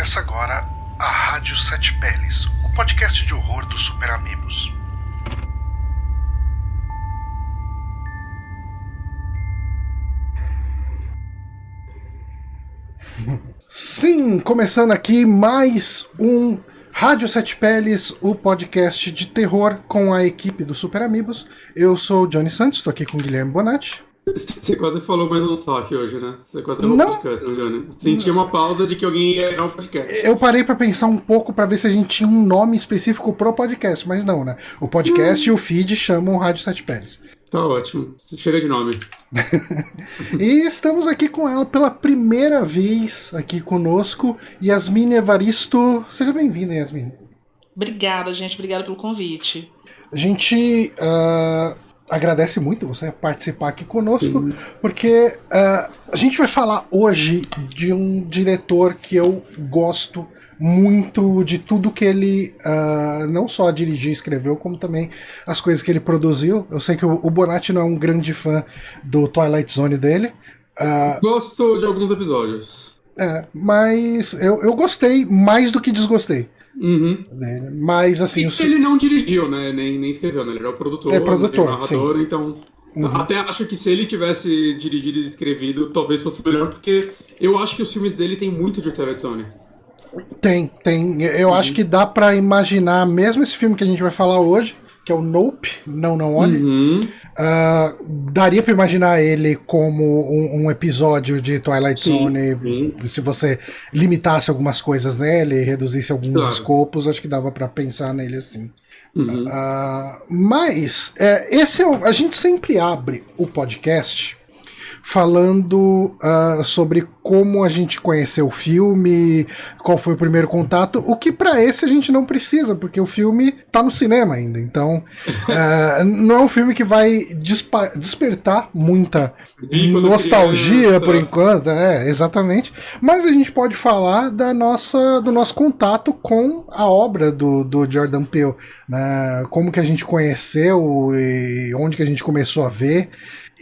Começa agora a Rádio Sete Peles, o podcast de horror dos Super Amigos. Sim, começando aqui mais um Rádio Sete Peles, o podcast de terror com a equipe do Super Amigos. Eu sou o Johnny Santos, estou aqui com o Guilherme Bonatti. Você quase falou mais um saque hoje, né? Você quase errou o podcast, né, Johnny? Senti uma pausa de que alguém ia errar o podcast. Eu parei pra pensar um pouco pra ver se a gente tinha um nome específico pro podcast, mas não, né? O podcast e o feed chamam Rádio Sete Peles. Tá ótimo. Chega de nome. E estamos aqui com ela pela primeira vez aqui conosco, Yasmine Evaristo. Seja bem-vinda, Yasmine. Obrigada, gente. Obrigada pelo convite. A gente agradece muito você participar aqui conosco, porque a gente vai falar hoje de um diretor que eu gosto muito de tudo que ele não só dirigiu e escreveu, como também as coisas que ele produziu. Eu sei que o Bonatti não é um grande fã do Twilight Zone dele. Gosto de alguns episódios. Mas eu gostei mais do que desgostei. Uhum. Mas assim. Ele não dirigiu, né? Nem escreveu, né? Ele era o produtor, produtor, narrador, sim. Então. Até acho que se ele tivesse dirigido e escrevido, talvez fosse melhor, porque eu acho que os filmes dele tem muito de Twilight Zone. Tem. Eu acho que dá pra imaginar, mesmo esse filme que a gente vai falar hoje, que é o Nope, Não Olhe, daria pra imaginar ele como um episódio de Twilight Zone. Se você limitasse algumas coisas nele, reduzisse alguns escopos, acho que dava pra pensar nele assim. Mas a gente sempre abre o podcast falando sobre como a gente conheceu o filme, qual foi o primeiro contato, o que pra esse a gente não precisa, porque o filme tá no cinema ainda, então não é um filme que vai despertar muita nostalgia por enquanto, exatamente, mas a gente pode falar do nosso contato com a obra do Jordan Peele, né? Como que a gente conheceu e onde que a gente começou a ver.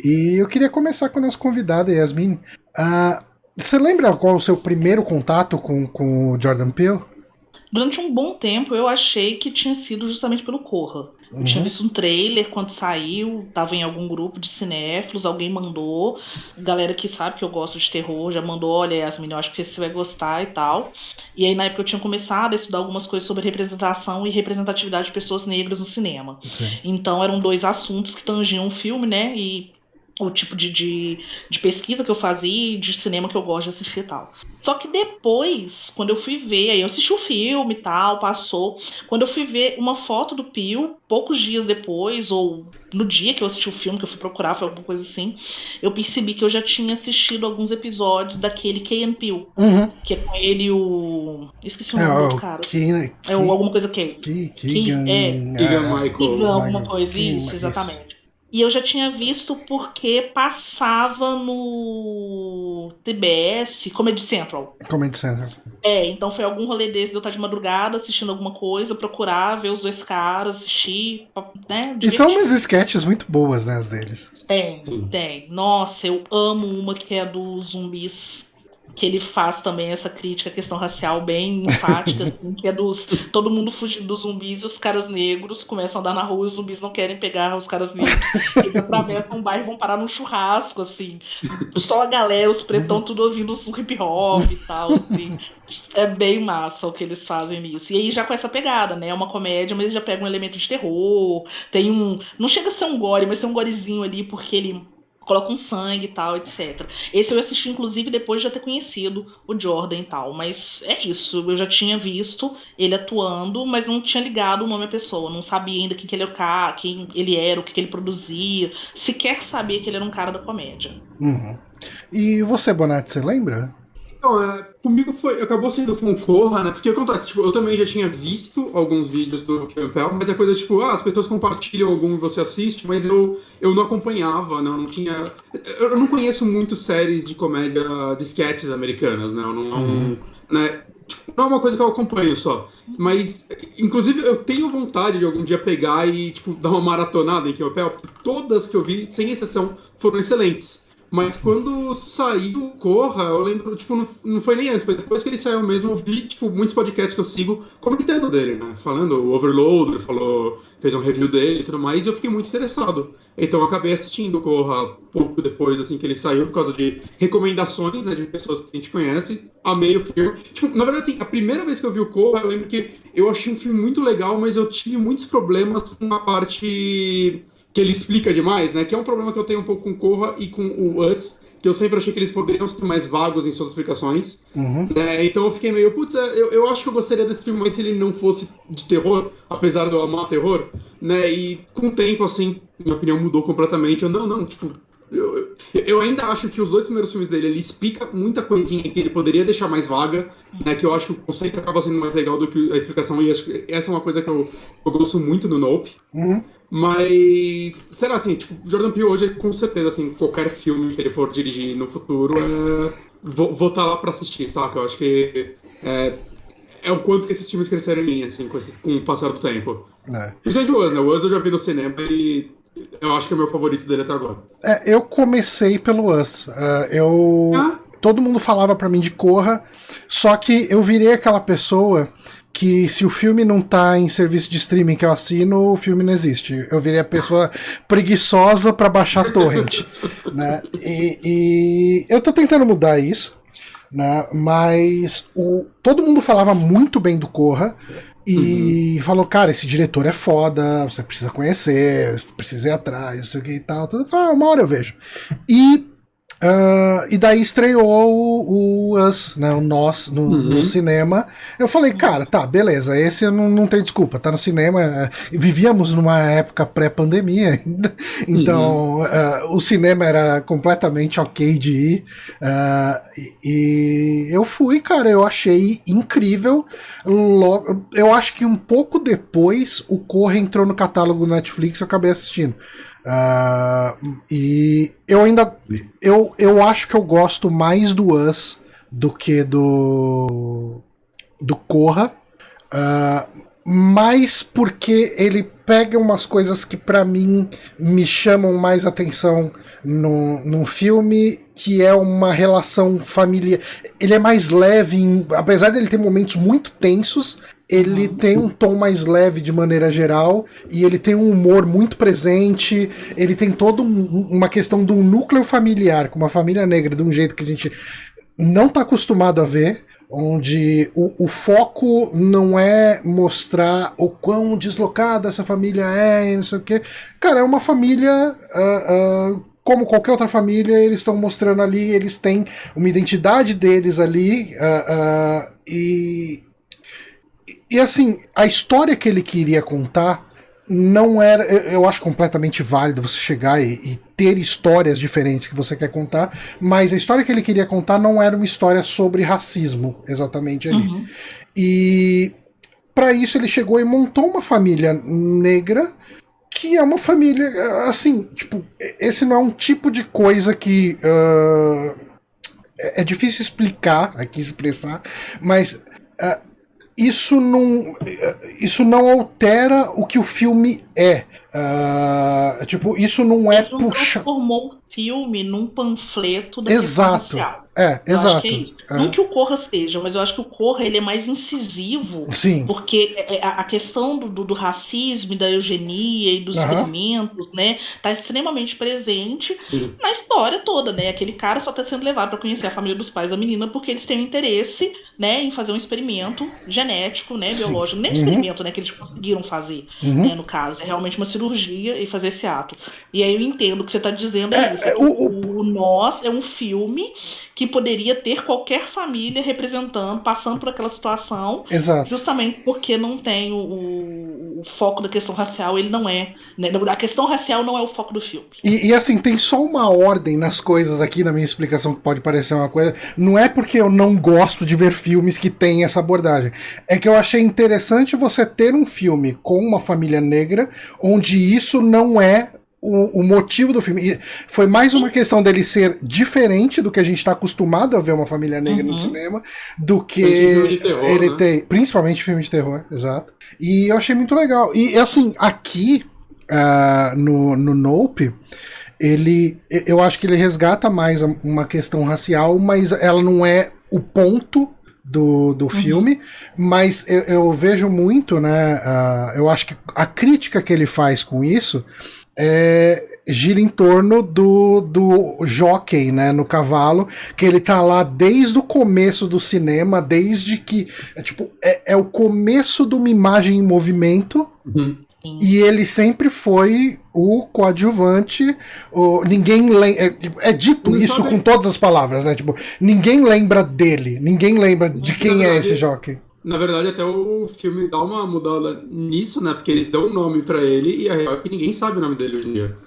E eu queria começar com a nossa convidada, Yasmine. Você lembra qual é o seu primeiro contato com o Jordan Peele? Durante um bom tempo eu achei que tinha sido justamente pelo Corra. Eu tinha visto um trailer quando saiu, tava em algum grupo de cinéfilos, alguém mandou. Galera que sabe que eu gosto de terror já mandou: olha, Yasmine, eu acho que você vai gostar e tal. E aí na época eu tinha começado a estudar algumas coisas sobre representação e representatividade de pessoas negras no cinema. Sim. Então eram dois assuntos que tangiam o filme, né? E o tipo de pesquisa que eu fazia e de cinema que eu gosto de assistir e tal. Só que depois, quando eu fui ver, aí eu assisti o filme e tal, passou. Quando eu fui ver uma foto do Peele, poucos dias depois, ou no dia que eu assisti o filme, que eu fui procurar, foi alguma coisa assim, eu percebi que eu já tinha assistido alguns episódios daquele Key and Peele, que é com ele o... Esqueci o nome do cara. Alguma coisa Key. Keegan Michael. Keegan, alguma coisa, isso, exatamente. E eu já tinha visto porque passava no TBS, Comedy Central. Então foi algum rolê desse de eu estar de madrugada assistindo alguma coisa, procurar, ver os dois caras, assistir, né? E são umas sketches muito boas, né, as deles. Tem. Nossa, eu amo uma que é dos zumbis, que ele faz também essa crítica à questão racial bem enfática, assim, que é todo mundo fugindo dos zumbis e os caras negros começam a andar na rua e os zumbis não querem pegar os caras negros. Eles atravessam um bairro e vão parar num churrasco, assim. Só a galera, os pretão, tudo ouvindo os hip hop e tal, assim. É bem massa o que eles fazem nisso. E aí já com essa pegada, né? É uma comédia, mas eles já pegam um elemento de terror. Tem um... Não chega a ser um gore, mas tem um gorezinho ali, porque ele coloca um sangue e tal, etc. Esse eu assisti, inclusive, depois de já ter conhecido o Jordan e tal. Mas é isso, eu já tinha visto ele atuando, mas não tinha ligado o nome à pessoa. Não sabia ainda quem ele era, o que ele produzia. Sequer sabia que ele era um cara da comédia. E você, Bonatti, você lembra? Então, comigo acabou sendo com o Corra, né? Porque acontece, tipo, eu também já tinha visto alguns vídeos do Campbell, mas é coisa tipo, as pessoas compartilham algum e você assiste, mas eu não acompanhava, né? Eu não conheço muito séries de comédia de sketches americanas, né? Eu não, né? Tipo, não é uma coisa que eu acompanho só. Mas, inclusive, eu tenho vontade de algum dia pegar e, tipo, dar uma maratonada em Campbell, porque todas que eu vi, sem exceção, foram excelentes. Mas quando saiu o Corra, eu lembro, tipo, não foi nem antes, foi depois que ele saiu mesmo, eu vi, tipo, muitos podcasts que eu sigo comentando dele, né? Falando, o Overloader fez um review dele e tudo mais, e eu fiquei muito interessado. Então eu acabei assistindo o Corra pouco depois, assim, que ele saiu, por causa de recomendações, né, de pessoas que a gente conhece. Amei o filme. Tipo, na verdade, assim, a primeira vez que eu vi o Corra, eu lembro que eu achei um filme muito legal, mas eu tive muitos problemas com a parte que ele explica demais, né? Que é um problema que eu tenho um pouco com Corra e com o Us, que eu sempre achei que eles poderiam ser mais vagos em suas explicações. Né? Então eu fiquei meio, putz, eu acho que eu gostaria desse filme mais se ele não fosse de terror, apesar de eu amar terror, né? E com o tempo, assim, minha opinião mudou completamente. Não, tipo, eu ainda acho que os 2 primeiros filmes dele, ele explica muita coisinha que ele poderia deixar mais vaga, né, que eu acho que o conceito acaba sendo mais legal do que a explicação, e acho que essa é uma coisa que eu gosto muito do Nope. Mas, será assim, tipo, Jordan Peele hoje, com certeza, assim, qualquer filme que ele for dirigir no futuro, vou estar lá pra assistir, saca? Eu acho que é o quanto que esses filmes cresceram em mim, assim, com o passar do tempo. Principalmente o Us, né? O Us eu já vi no cinema e eu acho que é o meu favorito dele até agora. Eu comecei pelo Us. Todo mundo falava pra mim de Corra, só que eu virei aquela pessoa que se o filme não tá em serviço de streaming que eu assino, o filme não existe. Eu virei a pessoa preguiçosa pra baixar torrent. Né? E eu tô tentando mudar isso, né? Mas todo mundo falava muito bem do Corra. E falou, cara, esse diretor é foda, você precisa conhecer, precisa ir atrás, não sei o que e tal. Eu falei, uma hora eu vejo. E daí estreou o Us, né, o Nós, no cinema. Eu falei, cara, tá, beleza, esse não tem desculpa, tá no cinema. Vivíamos numa época pré-pandemia ainda, então o cinema era completamente ok de ir. E eu fui, cara, eu achei incrível. Eu acho que um pouco depois o Corra entrou no catálogo do Netflix e eu acabei assistindo. E eu acho que eu gosto mais do Us do que do Corra, mais porque ele pega umas coisas que pra mim me chamam mais atenção num filme, que é uma relação familiar. Ele é mais leve, apesar dele ter momentos muito tensos, ele tem um tom mais leve de maneira geral, e ele tem um humor muito presente, ele tem toda uma questão do núcleo familiar, com uma família negra de um jeito que a gente não tá acostumado a ver, onde o foco não é mostrar o quão deslocada essa família é e não sei o que. Cara, é uma família... como qualquer outra família, eles estão mostrando ali, eles têm uma identidade deles ali, e assim, a história que ele queria contar não era... Eu acho completamente válido você chegar e ter histórias diferentes que você quer contar, mas a história que ele queria contar não era uma história sobre racismo, exatamente ali. E para isso ele chegou e montou uma família negra, que é uma família, assim, tipo, esse não é um tipo de coisa que é difícil explicar, aqui expressar, mas isso não altera o que o filme é. Tipo, isso não é puxar. Transformou o filme num panfleto da Exato. questão racial. Exato. Que é isso. Não que o Corra seja, mas eu acho que o Corra ele é mais incisivo. Sim. Porque a questão do racismo e da eugenia e dos experimentos, né, tá extremamente presente na história toda, né? Aquele cara só tá sendo levado para conhecer a família dos pais da menina porque eles têm um interesse, né, em fazer um experimento genético, né, biológico. Nem um experimento, né, que eles conseguiram fazer, né, no caso. É realmente uma cirurgia e fazer esse ato. E aí eu entendo o que você tá dizendo isso. O Nós é um filme que poderia ter qualquer família representando, passando por aquela situação. Exato. Justamente porque não tem o foco da questão racial, ele não é, né? A questão racial não é o foco do filme. E assim, tem só uma ordem nas coisas aqui, na minha explicação, que pode parecer uma coisa. Não é porque eu não gosto de ver filmes que tem essa abordagem. É que eu achei interessante você ter um filme com uma família negra, onde isso não é o motivo do filme. E foi mais uma questão dele ser diferente do que a gente está acostumado a ver uma família negra no cinema, do que ele tem, principalmente filme de terror, exato. E eu achei muito legal. E assim, aqui no Nope, eu acho que ele resgata mais uma questão racial, mas ela não é o ponto do filme, mas eu vejo muito, né, eu acho que a crítica que ele faz com isso gira em torno do jockey, né, no cavalo, que ele tá lá desde o começo do cinema, desde que é o começo de uma imagem em movimento. E ele sempre foi o coadjuvante. Ninguém é dito isso com todas as palavras, né? Tipo, ninguém lembra dele, ninguém lembra de quem é esse jockey. Na verdade, até o filme dá uma mudada nisso, né? Porque eles dão um nome pra ele e a real é que ninguém sabe o nome dele hoje em dia.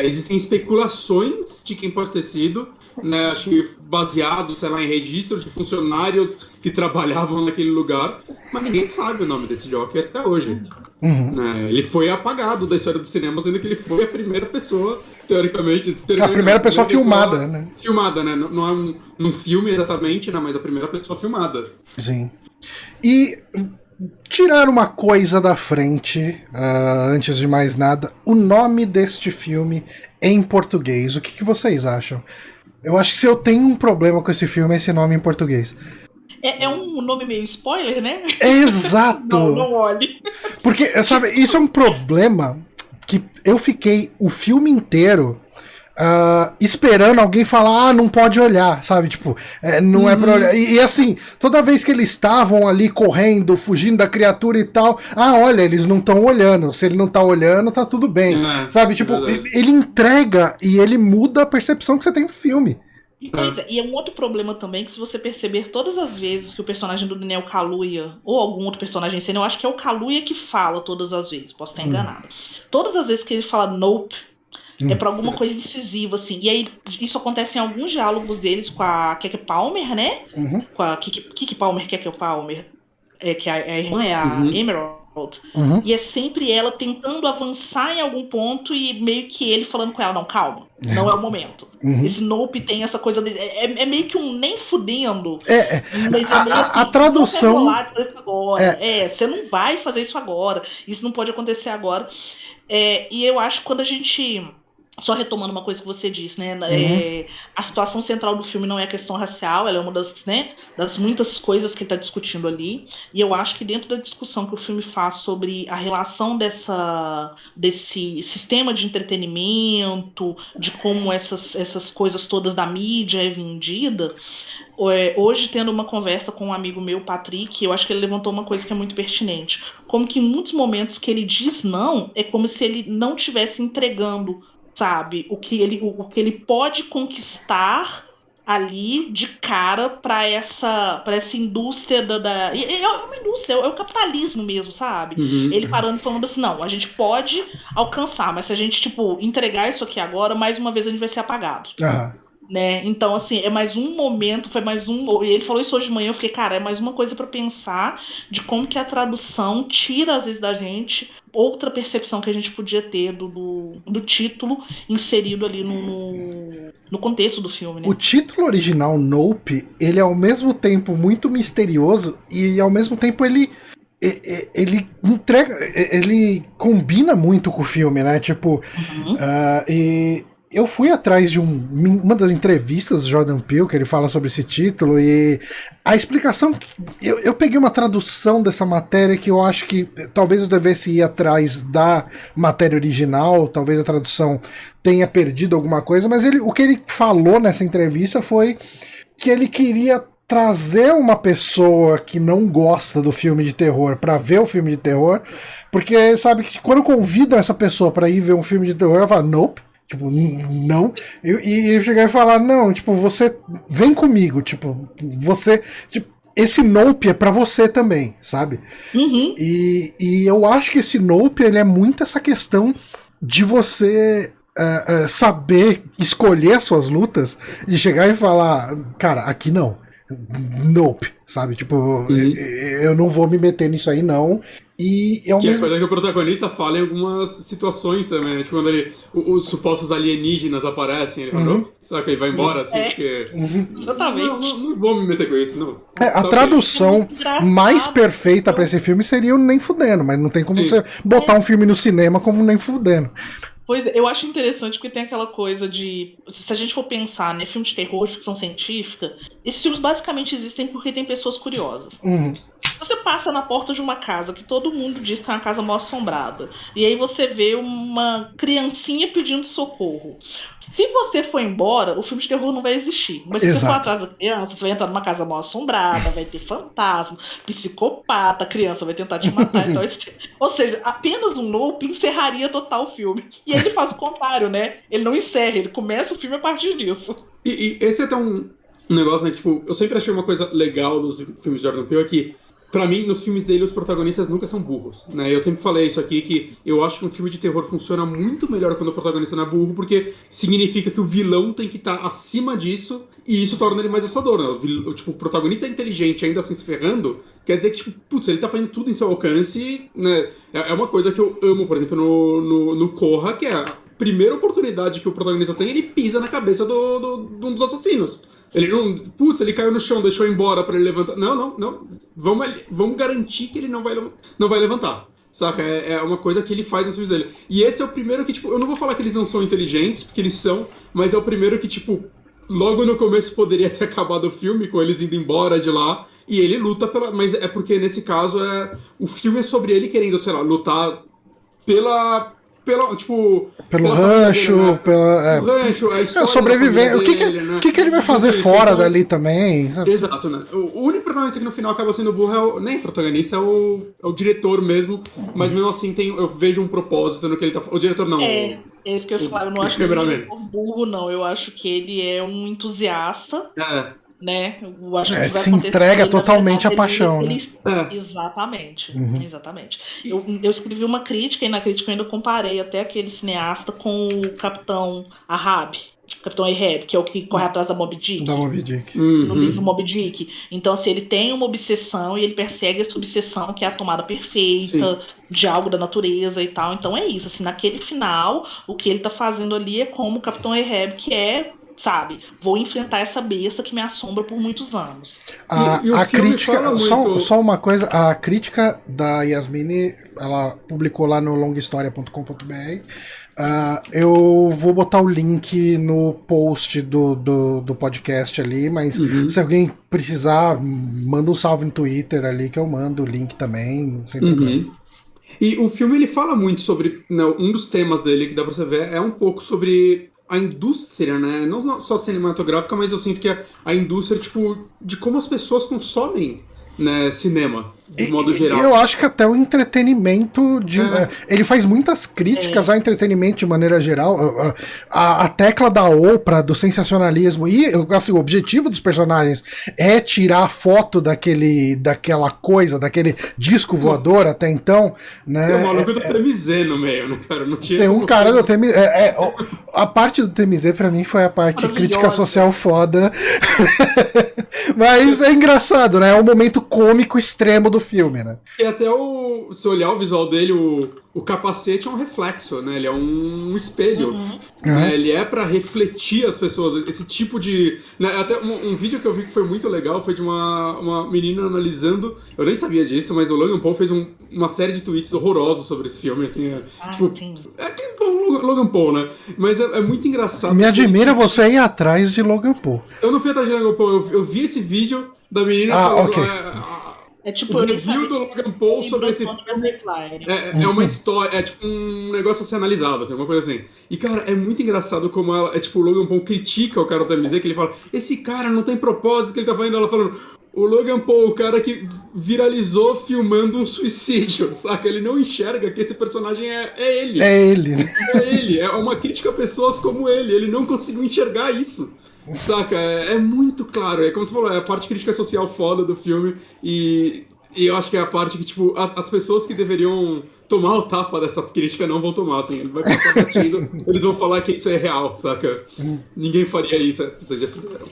Existem especulações de quem pode ter sido, né? Acho que baseado, sei lá, em registros de funcionários que trabalhavam naquele lugar, mas ninguém sabe o nome desse jockey até hoje. Né? Ele foi apagado da história do cinema, sendo que ele foi a primeira pessoa, teoricamente. A primeira pessoa filmada, né? Filmada, né? Não é um filme exatamente, né? Mas a primeira pessoa filmada. Sim. E tirar uma coisa da frente, antes de mais nada, o nome deste filme em português. O que vocês acham? Eu acho que se eu tenho um problema com esse filme, é esse nome em português. É um nome meio spoiler, né? Exato! Não olhe. Porque, sabe, isso é um problema que eu fiquei o filme inteiro esperando alguém falar, não pode olhar, sabe? Tipo, não é pra olhar. E assim, toda vez que eles estavam ali correndo, fugindo da criatura e tal, olha, eles não estão olhando. Se ele não tá olhando, tá tudo bem. Sabe? Tipo, ele entrega e ele muda a percepção que você tem do filme. E é um outro problema também, que se você perceber todas as vezes que o personagem do Daniel Kaluuya, ou algum outro personagem cena, eu acho que é o Kaluuya que fala todas as vezes, posso estar enganado. Todas as vezes que ele fala nope, é pra alguma coisa incisiva, assim. E aí, isso acontece em alguns diálogos deles com a Keke Palmer, né? Com a Keke Palmer, Keke Palmer, que a irmã é a Emerald. E é sempre ela tentando avançar em algum ponto e meio que ele falando com ela, não, calma, não é o momento. Esse nope tem essa coisa dele, é meio que um nem fudendo. A tradução você não vai fazer isso agora, isso não pode acontecer agora. E eu acho que quando a gente, só retomando uma coisa que você disse, né? A situação central do filme não é a questão racial, ela é uma das muitas coisas que ele está discutindo ali. E eu acho que dentro da discussão que o filme faz sobre a relação desse sistema de entretenimento, de como essas coisas todas da mídia é vendida. Hoje, tendo uma conversa com um amigo meu, Patrick, eu acho que ele levantou uma coisa que é muito pertinente. Como que em muitos momentos que ele diz não, é como se ele não estivesse entregando, sabe, o que ele pode conquistar ali de cara para essa indústria é uma indústria, é o capitalismo mesmo, sabe? Ele parando e falando assim, não, a gente pode alcançar, mas se a gente, tipo, entregar isso aqui agora, mais uma vez a gente vai ser apagado. Né? Então, assim, é mais um momento, foi mais um. E ele falou isso hoje de manhã, eu fiquei, cara, é mais uma coisa pra pensar de como que a tradução tira, às vezes, da gente outra percepção que a gente podia ter do título inserido ali no contexto do filme, né? O título original, Nope, ele é ao mesmo tempo muito misterioso e ao mesmo tempo ele entrega, ele combina muito com o filme, né? Tipo, e eu fui atrás de uma das entrevistas do Jordan Peele, que ele fala sobre esse título, e a explicação... Eu peguei uma tradução dessa matéria que eu acho que talvez eu devesse ir atrás da matéria original, talvez a tradução tenha perdido alguma coisa, mas o que ele falou nessa entrevista foi que ele queria trazer uma pessoa que não gosta do filme de terror pra ver o filme de terror, porque sabe que quando convidam essa pessoa pra ir ver um filme de terror, ela fala, nope. Tipo, não. E eu cheguei a falar, não, tipo, você vem comigo, tipo, você. Tipo, esse nope é pra você também, sabe? E eu acho que esse nope, ele é muito essa questão de você saber escolher as suas lutas e chegar e falar, cara, aqui não. Nope, sabe? Tipo, eu não vou me meter nisso aí, não. E é a coisa que o protagonista fala em algumas situações também, né? Tipo, quando os supostos alienígenas aparecem, ele fala, sabe que ele vai embora, assim, porque... Exatamente. Não vou me meter com isso, não. A tradução mais perfeita pra esse filme seria o Nem Fudendo, mas não tem como você botar um filme no cinema como Nem Fudendo. Pois é, eu acho interessante porque tem aquela coisa de. Se a gente for pensar, né, filme de terror, de ficção científica, esses filmes basicamente existem porque tem pessoas curiosas. Uhum. Você passa na porta de uma casa que todo mundo diz que é uma casa mal assombrada. E aí você vê uma criancinha pedindo socorro. Se você for embora, o filme de terror não vai existir. Mas se você for atrás da criança, você vai entrar numa casa mal assombrada, vai ter fantasma, psicopata, a criança vai tentar te matar e tal. Ou seja, apenas um nope encerraria total o filme. E aí ele faz o contrário, né? Ele não encerra, ele começa o filme a partir disso. E esse é até um negócio, né? Que, tipo, eu sempre achei uma coisa legal dos filmes de Jordan Peele é que, pra mim, nos filmes dele, os protagonistas nunca são burros, né? Eu sempre falei isso aqui, que eu acho que um filme de terror funciona muito melhor quando o protagonista não é burro, porque significa que o vilão tem que estar acima disso, e isso torna ele mais assustador, né? O protagonista é inteligente ainda assim se ferrando, quer dizer que, tipo, putz, ele tá fazendo tudo em seu alcance, né? É uma coisa que eu amo, por exemplo, no Corra, que é a primeira oportunidade que o protagonista tem, ele pisa na cabeça de um dos assassinos. Ele não. Putz, ele caiu no chão, deixou embora pra ele levantar. Não. Vamos garantir que ele não vai levantar. Saca? É uma coisa que ele faz nos filmes dele. E esse é o primeiro que, tipo, eu não vou falar que eles não são inteligentes, porque eles são, mas é o primeiro que, tipo, logo no começo poderia ter acabado o filme com eles indo embora de lá. E ele luta pela. Mas é porque nesse caso o filme é sobre ele querendo, sei lá, lutar pelo rancho, dele, né? pela. O rancho, a história sobreviver. da família dele, O que ele vai fazer fora dali também? Sabe? Exato, né? O único protagonista que no final acaba sendo burro nem protagonista, é o diretor mesmo, mas mesmo assim eu vejo um propósito no que ele tá falando. O diretor não. É isso que eu ia falar, eu não acho que ele é um burro, não. Eu acho que ele é um entusiasta. Né? Eu acho que se entrega totalmente à paixão. Né? Exatamente. Exatamente. Eu escrevi uma crítica e na crítica eu ainda comparei até aquele cineasta com o Capitão Ahab. Capitão Ahab, que é o que corre atrás da Moby Dick. No livro Moby Dick. Então, assim, ele tem uma obsessão e ele persegue essa obsessão, que é a tomada perfeita de algo da natureza e tal. Então é isso. Assim, naquele final, o que ele tá fazendo ali é como o Capitão Ahab, que é, sabe, vou enfrentar essa besta que me assombra por muitos anos. A crítica, só uma coisa, a crítica da Yasmine, ela publicou lá no longahistoria.com.br. Eu vou botar o link no post do podcast ali, mas se alguém precisar, manda um salve no Twitter ali que eu mando o link também, sem problema. E o filme ele fala muito sobre, né, um dos temas dele que dá pra você ver é um pouco sobre a indústria, né? Não só cinematográfica, mas eu sinto que a indústria, tipo, de como as pessoas consomem, né, cinema, de modo geral. Eu acho que até o entretenimento ele faz muitas críticas ao entretenimento de maneira geral. A tecla da Oprah, do sensacionalismo, e assim, o objetivo dos personagens é tirar a foto daquela coisa, daquele disco voador até então, né? Tem o maluco do TMZ no meio, né, cara? Não tinha. Tem um cara do TMZ. A parte do TMZ pra mim foi a parte crítica social foda. Mas é engraçado, né? É um momento cômico extremo do filme, né? E até se olhar o visual dele, o capacete é um reflexo, né? Ele é um espelho. Né? Ele é pra refletir as pessoas. Esse tipo de... Né? Até um vídeo que eu vi que foi muito legal foi de uma menina analisando... Eu nem sabia disso, mas o Logan Paul fez uma série de tweets horrorosos sobre esse filme, assim. Logan Paul, né? Mas é muito engraçado. Me admira você ir atrás de Logan Paul. Eu não fui atrás de Logan Paul, eu vi esse vídeo da menina falando... É tipo o review do Logan Paul sobre esse filme é uma história, é tipo um negócio a ser analisado, assim, alguma coisa assim. E, cara, é muito engraçado como ela, tipo, o Logan Paul critica o cara do TMZ, que ele fala, esse cara não tem propósito que ele tá fazendo, ela falando, o Logan Paul, o cara que viralizou filmando um suicídio, saca? Ele não enxerga que esse personagem é ele. É ele, né? É ele, é uma crítica a pessoas como ele não conseguiu enxergar isso. Saca? É muito claro. É como você falou, é a parte crítica social foda do filme. E eu acho que é a parte que, tipo, as pessoas que deveriam tomar o tapa dessa crítica não vão tomar, assim. Ele vai passar batido, eles vão falar que isso é real, saca? Ninguém faria isso, vocês já fizeram.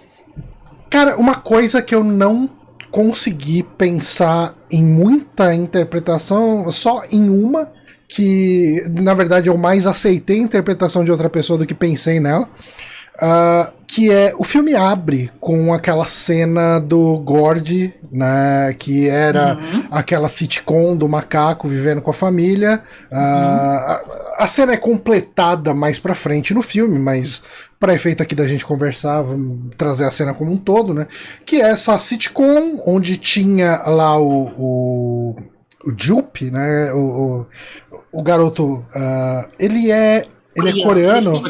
Cara, uma coisa que eu não consegui pensar em muita interpretação, só em uma, que na verdade eu mais aceitei a interpretação de outra pessoa do que pensei nela. que é o filme abre com aquela cena do Gord, né, que era aquela sitcom do macaco vivendo com a família. A cena é completada mais pra frente no filme, mas para efeito aqui da gente conversar, vamos trazer a cena como um todo, né, que é essa sitcom onde tinha lá o Jupe, né, o garoto, ele é coreano.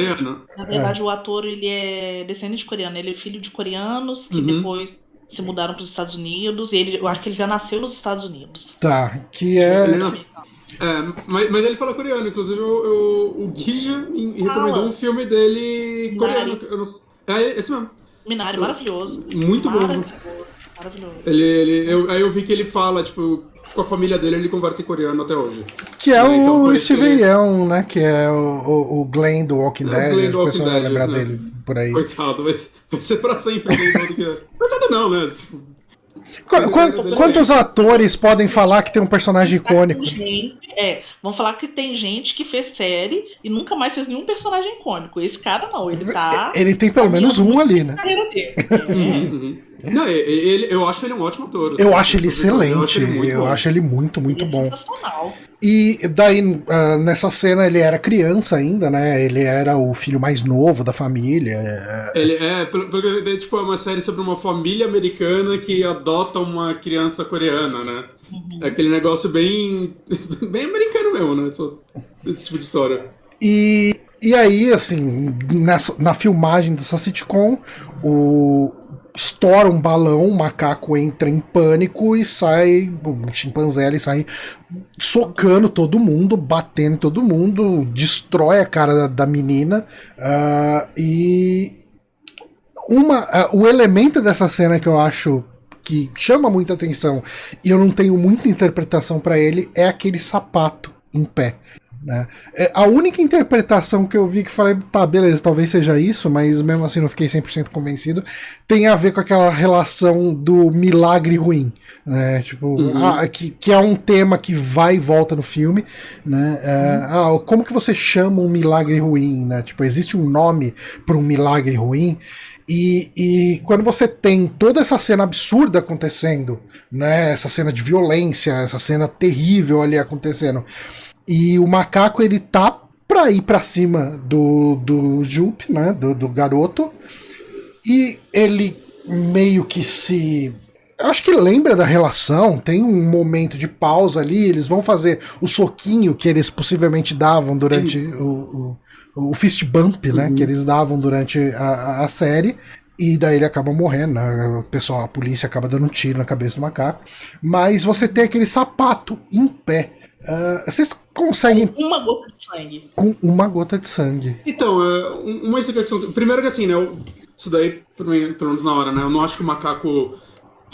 Na verdade, o ator, ele é descendente de coreano. Ele é filho de coreanos que depois se mudaram para os Estados Unidos. E eu acho que ele já nasceu nos Estados Unidos. Tá, que é... mas ele fala coreano. Inclusive, o Gija me recomendou um filme dele coreano. Esse mesmo. Minari, maravilhoso. Muito bom. Maravilhoso. Aí eu vi que ele fala, tipo... Com a família dele, ele conversa em coreano até hoje. Que é o Steven Yeun, né? Que é o Glenn do Walking Dead. O pessoal vai lembrar dele por aí. Coitado, vai ser pra sempre. Coitado não, né? Quantos atores podem falar que tem um personagem icônico? Vamos falar que tem gente que fez série e nunca mais fez nenhum personagem icônico. Esse cara não, ele tem pelo menos um ali, né? Carreira dele. Não, eu acho ele um ótimo ator. Eu acho ele excelente. Eu acho ele muito, muito bom. Sensacional. E daí, nessa cena, ele era criança ainda, né? Ele era o filho mais novo da família. Ele tipo, é uma série sobre uma família americana que adota uma criança coreana, né? É aquele negócio bem americano mesmo, né? Esse tipo de história. E aí, assim, na filmagem dessa sitcom, estoura um balão, o macaco entra em pânico e sai, o chimpanzé ele sai socando todo mundo, batendo em todo mundo, destrói a cara da menina. O elemento dessa cena que eu acho que chama muita atenção e eu não tenho muita interpretação pra ele é aquele sapato em pé. Né? A única interpretação que eu vi que falei, tá, beleza, talvez seja isso, mas mesmo assim não fiquei 100% convencido, tem a ver com aquela relação do milagre ruim, né? Tipo, que é um tema que vai e volta no filme, né? Como que você chama um milagre ruim, né? Tipo, existe um nome para um milagre ruim? E quando você tem toda essa cena absurda acontecendo, né? Essa cena de violência, essa cena terrível ali acontecendo, e o macaco, ele tá pra ir pra cima do Jupe, né, do garoto, e ele meio que acho que lembra da relação, tem um momento de pausa ali, eles vão fazer o soquinho que eles possivelmente davam durante o fist bump, né, que eles davam durante a série, e daí ele acaba morrendo, né? A polícia acaba dando um tiro na cabeça do macaco, mas você tem aquele sapato em pé. Vocês conseguem... Com uma gota de sangue. Com uma gota de sangue. Então, uma explicação... Primeiro que assim, né? Isso daí, pelo menos na hora, né? Eu não acho que o macaco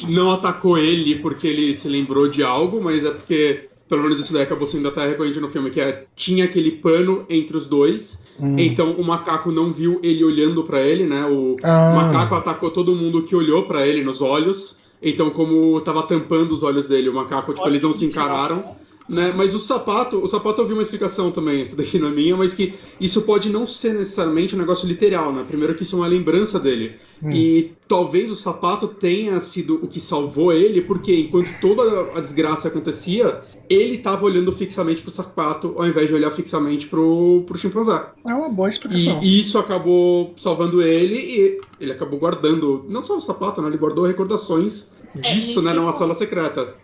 não atacou ele porque ele se lembrou de algo, mas é porque, pelo menos isso daí acabou sendo até recorrente no filme, que tinha aquele pano entre os dois, então o macaco não viu ele olhando pra ele, né? O macaco atacou todo mundo que olhou pra ele nos olhos, então como tava tampando os olhos dele, o macaco, tipo, eles não se encararam. Né? Mas o sapato eu vi uma explicação também, essa daqui não é minha, mas que isso pode não ser necessariamente um negócio literal, né? Primeiro que isso é uma lembrança dele. E talvez o sapato tenha sido o que salvou ele, porque enquanto toda a desgraça acontecia, ele tava olhando fixamente pro sapato, ao invés de olhar fixamente pro chimpanzé. É uma boa explicação. E isso acabou salvando ele, e ele acabou guardando, não só o sapato, né? Ele guardou recordações disso, né? Numa sala secreta.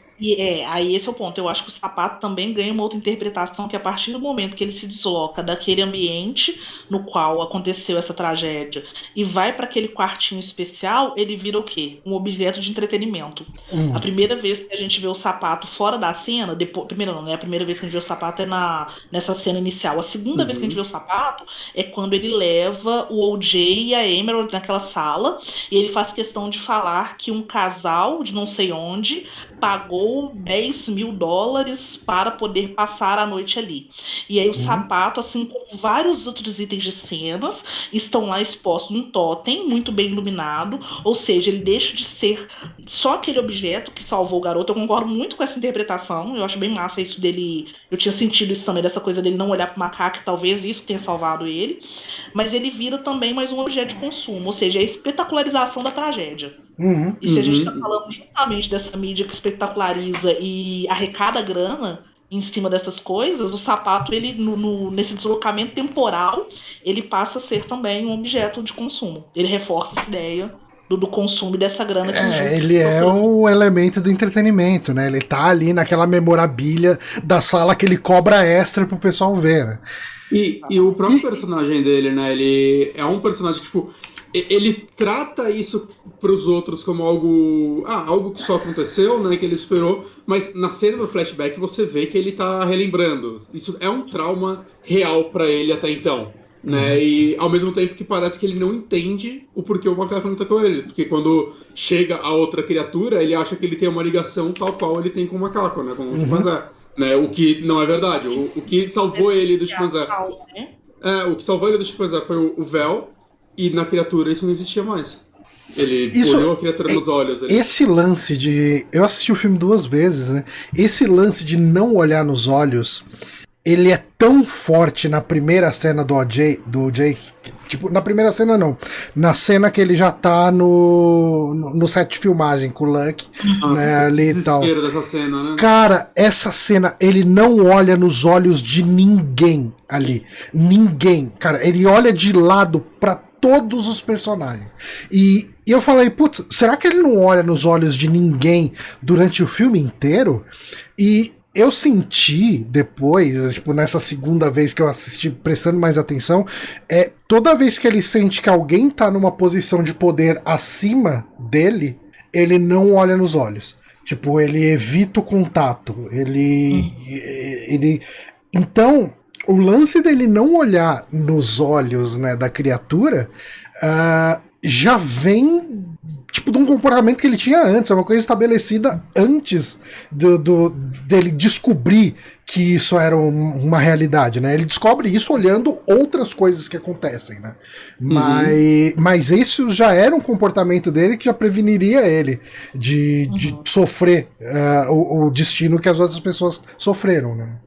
Aí esse é o ponto. Eu acho que o sapato também ganha uma outra interpretação, que a partir do momento que ele se desloca daquele ambiente no qual aconteceu essa tragédia e vai para aquele quartinho especial, ele vira o quê? Um objeto de entretenimento. A primeira vez que a gente vê o sapato fora da cena, primeiro não, né? A primeira vez que a gente vê o sapato é nessa cena inicial. A segunda vez que a gente vê o sapato é quando ele leva o OJ e a Emerald naquela sala, e ele faz questão de falar que um casal de não sei onde pagou pagou $10.000 para poder passar a noite ali. E aí o sapato, assim como vários outros itens de cenas, estão lá expostos num totem muito bem iluminado, ou seja, ele deixa de ser só aquele objeto que salvou o garoto. Eu concordo muito com essa interpretação, eu acho bem massa isso dele, eu tinha sentido isso também, dessa coisa dele não olhar pro macaco, e talvez isso tenha salvado ele, mas ele vira também mais um objeto de consumo, ou seja, a espetacularização da tragédia. E se a gente está falando justamente dessa mídia que espetaculariza e arrecada grana em cima dessas coisas, o sapato, ele nesse deslocamento temporal, ele passa a ser também um objeto de consumo. Ele reforça essa ideia do consumo e dessa grana. Ele é um elemento do entretenimento, né? Ele tá ali naquela memorabilia da sala que ele cobra extra pro pessoal ver, né? E o próprio personagem dele, né? Ele é um personagem que, tipo, ele trata isso pros outros como algo que só aconteceu, né? Que ele esperou, mas na cena do flashback você vê que ele tá relembrando. Isso é um trauma real pra ele até então, né? E ao mesmo tempo que parece que ele não entende o porquê o macaco não tá com ele. Porque quando chega a outra criatura, ele acha que ele tem uma ligação tal qual ele tem com o macaco, né? Com o chimpanzé. Né? O que não é verdade. O que salvou ele do chimpanzé. O que salvou ele do chimpanzé foi o véu. E na criatura isso não existia mais. Ele olhou a criatura nos olhos. Esse lance de... Eu assisti o filme 2 vezes, né? Esse lance de não olhar nos olhos, ele é tão forte na primeira cena do Jake. Tipo, na primeira cena não. Na cena que ele já tá no set de filmagem com o Lucky, né, ali e tal. Dessa cena, né? Cara, essa cena, ele não olha nos olhos de ninguém ali. Ninguém. Cara, ele olha de lado pra todos os personagens. E eu falei, putz, será que ele não olha nos olhos de ninguém durante o filme inteiro? E eu senti depois, tipo, nessa segunda vez que eu assisti, prestando mais atenção, toda vez que ele sente que alguém tá numa posição de poder acima dele, ele não olha nos olhos. Tipo, ele evita o contato. Então, o lance dele não olhar nos olhos, né, da criatura já vem tipo de um comportamento que ele tinha antes, é uma coisa estabelecida antes dele descobrir que isso era uma realidade, né? Ele descobre isso olhando outras coisas que acontecem, né? Mas isso já era um comportamento dele que já preveniria ele de sofrer o destino que as outras pessoas sofreram, né?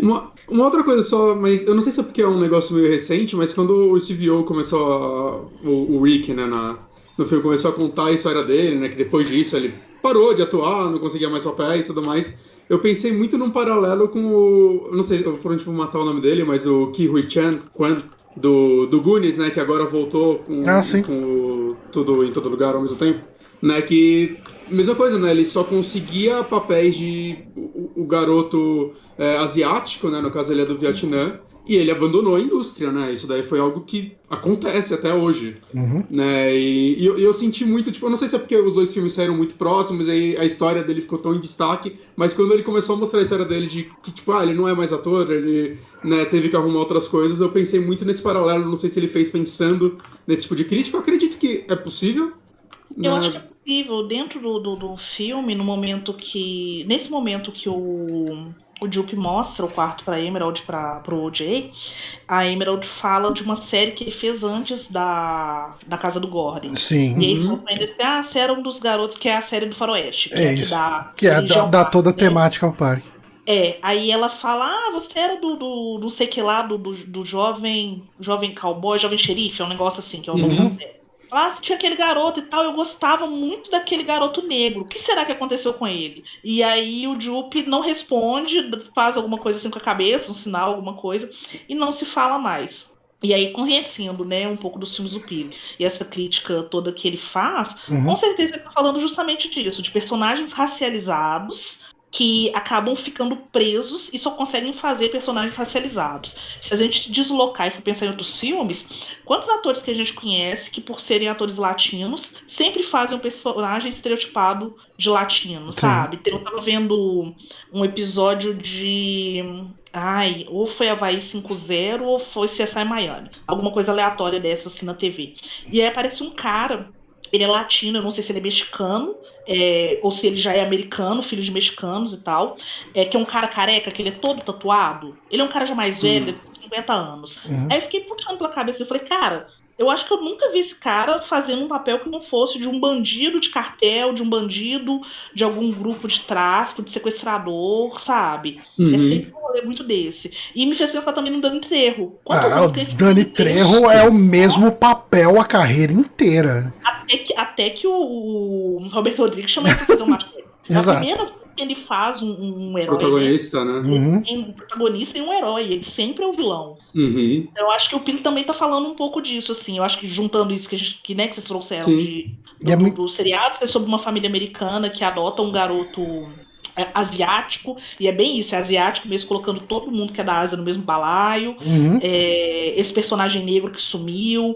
Uma outra coisa só, mas eu não sei se é porque é um negócio meio recente, mas quando o Steve O começou o Rick, né, no filme, começou a contar a história dele, né, que depois disso ele parou de atuar, não conseguia mais papéis e tudo mais, eu pensei muito num paralelo com eu não sei, eu provavelmente vou matar o nome dele, mas o Ke Huy Quan do Goonies, né, que agora voltou com Tudo em Todo Lugar ao mesmo tempo, né, que mesma coisa, né, ele só conseguia papéis de o garoto asiático, né, no caso ele é do Vietnã, e ele abandonou a indústria, né, isso daí foi algo que acontece até hoje, né, e eu senti muito, tipo, eu não sei se é porque os dois filmes saíram muito próximos, aí a história dele ficou tão em destaque, mas quando ele começou a mostrar a história dele de que, tipo, ele não é mais ator, ele, né, teve que arrumar outras coisas, eu pensei muito nesse paralelo, não sei se ele fez pensando nesse tipo de crítica, eu acredito que é possível. Eu acho que é possível, dentro do filme, nesse momento que o Jupe mostra o quarto pra Emerald, pro O.J., a Emerald fala de uma série que ele fez antes da Casa do Gordon. Sim. E aí ele falou pra ele assim, você era um dos garotos, que é a série do Faroeste. Que dá toda a temática ao parque. Aí ela fala, você era do não sei que lá, do jovem cowboy, jovem xerife, é um negócio assim, que é o nome da série. Tinha aquele garoto e tal, eu gostava muito daquele garoto negro. O que será que aconteceu com ele? E aí o Jupe não responde, faz alguma coisa assim com a cabeça, um sinal, alguma coisa, e não se fala mais. E aí, conhecendo, né, um pouco dos filmes do Peele e essa crítica toda que ele faz, com certeza ele tá falando justamente disso, de personagens racializados que acabam ficando presos e só conseguem fazer personagens racializados. Se a gente deslocar e for pensar em outros filmes, quantos atores que a gente conhece que, por serem atores latinos, sempre fazem um personagem estereotipado de latino, sabe? Eu tava vendo um episódio de... ou foi Havaí 5-0 ou foi CSI Miami. Alguma coisa aleatória dessa assim na TV. E aí aparece um cara Ele é latino, eu não sei se ele é mexicano, ou se ele já é americano, filho de mexicanos e tal. Que é um cara careca, que ele é todo tatuado. Ele é um cara já mais velho, de 50 anos. Uhum. Aí eu fiquei puxando pela cabeça, eu falei, cara, eu acho que eu nunca vi esse cara fazendo um papel que não fosse de um bandido de cartel, de um bandido de algum grupo de tráfico, de sequestrador, sabe? É Uhum. sempre um rolê muito desse. E me fez pensar também no Dani Trejo. Quantos O anos que ele Dani Trejo é o mesmo papel a carreira inteira. até que o Roberto Rodrigues chama ele pra fazer uma série. É a Exato. primeira vez que ele faz um herói, Protagonista, né? Uhum. Um protagonista e um herói. Ele sempre é o vilão. Uhum. Então, eu acho que o Pino também tá falando um pouco disso, assim. Eu acho que juntando isso né, que vocês trouxeram Sim. do seriado, é sobre uma família americana que adota um garoto asiático, e é bem isso, é asiático mesmo, colocando todo mundo que é da Ásia no mesmo balaio. Uhum. Esse personagem negro que sumiu,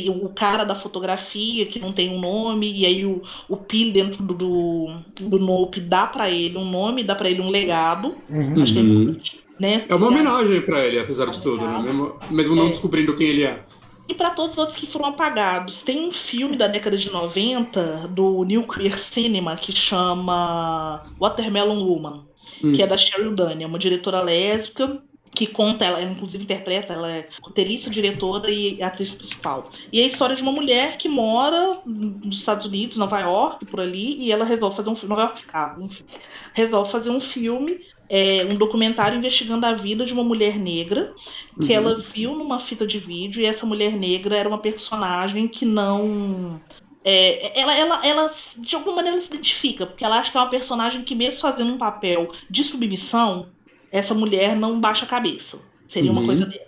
o cara da fotografia que não tem um nome, e aí o Peel dentro do Nope dá pra ele um nome, dá pra ele um legado. Uhum. Acho que é importante, né? É uma homenagem pra ele, apesar de tudo, né? Mesmo não descobrindo quem ele é. E para todos os outros que foram apagados, tem um filme da década de 90 do New Queer Cinema que chama Watermelon Woman, que é da Cheryl Dunne, uma diretora lésbica que conta, ela inclusive interpreta, ela é roteirista, diretora e atriz principal. E é a história de uma mulher que mora nos Estados Unidos, Nova York, por ali, e ela resolve fazer um filme, Nova York, Chicago, enfim, resolve fazer um filme, um documentário investigando a vida de uma mulher negra que ela viu numa fita de vídeo, e essa mulher negra era uma personagem que não... ela, de alguma maneira, se identifica, porque ela acha que é uma personagem que, mesmo fazendo um papel de submissão, essa mulher não baixa a cabeça. Seria uma coisa dela.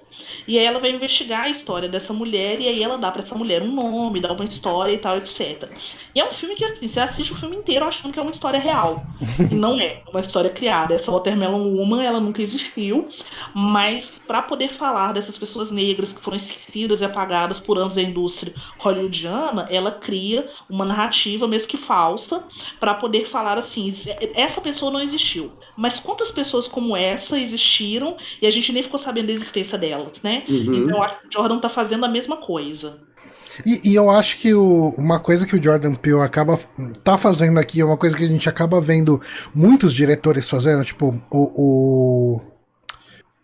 E aí ela vai investigar a história dessa mulher, e aí ela dá pra essa mulher um nome, dá uma história e tal, etc. E é um filme que, assim, você assiste o filme inteiro achando que é uma história real. E não é uma história criada. Essa Watermelon Woman, ela nunca existiu, mas para poder falar dessas pessoas negras que foram esquecidas e apagadas por anos da indústria hollywoodiana, ela cria uma narrativa, mesmo que falsa, para poder falar assim, essa pessoa não existiu. Mas quantas pessoas como essa existiram e a gente nem ficou sabendo da existência delas, né? Então eu acho que o Jordan tá fazendo a mesma coisa. E eu acho que uma coisa que o Jordan Peele tá fazendo aqui é uma coisa que a gente acaba vendo muitos diretores fazendo, tipo,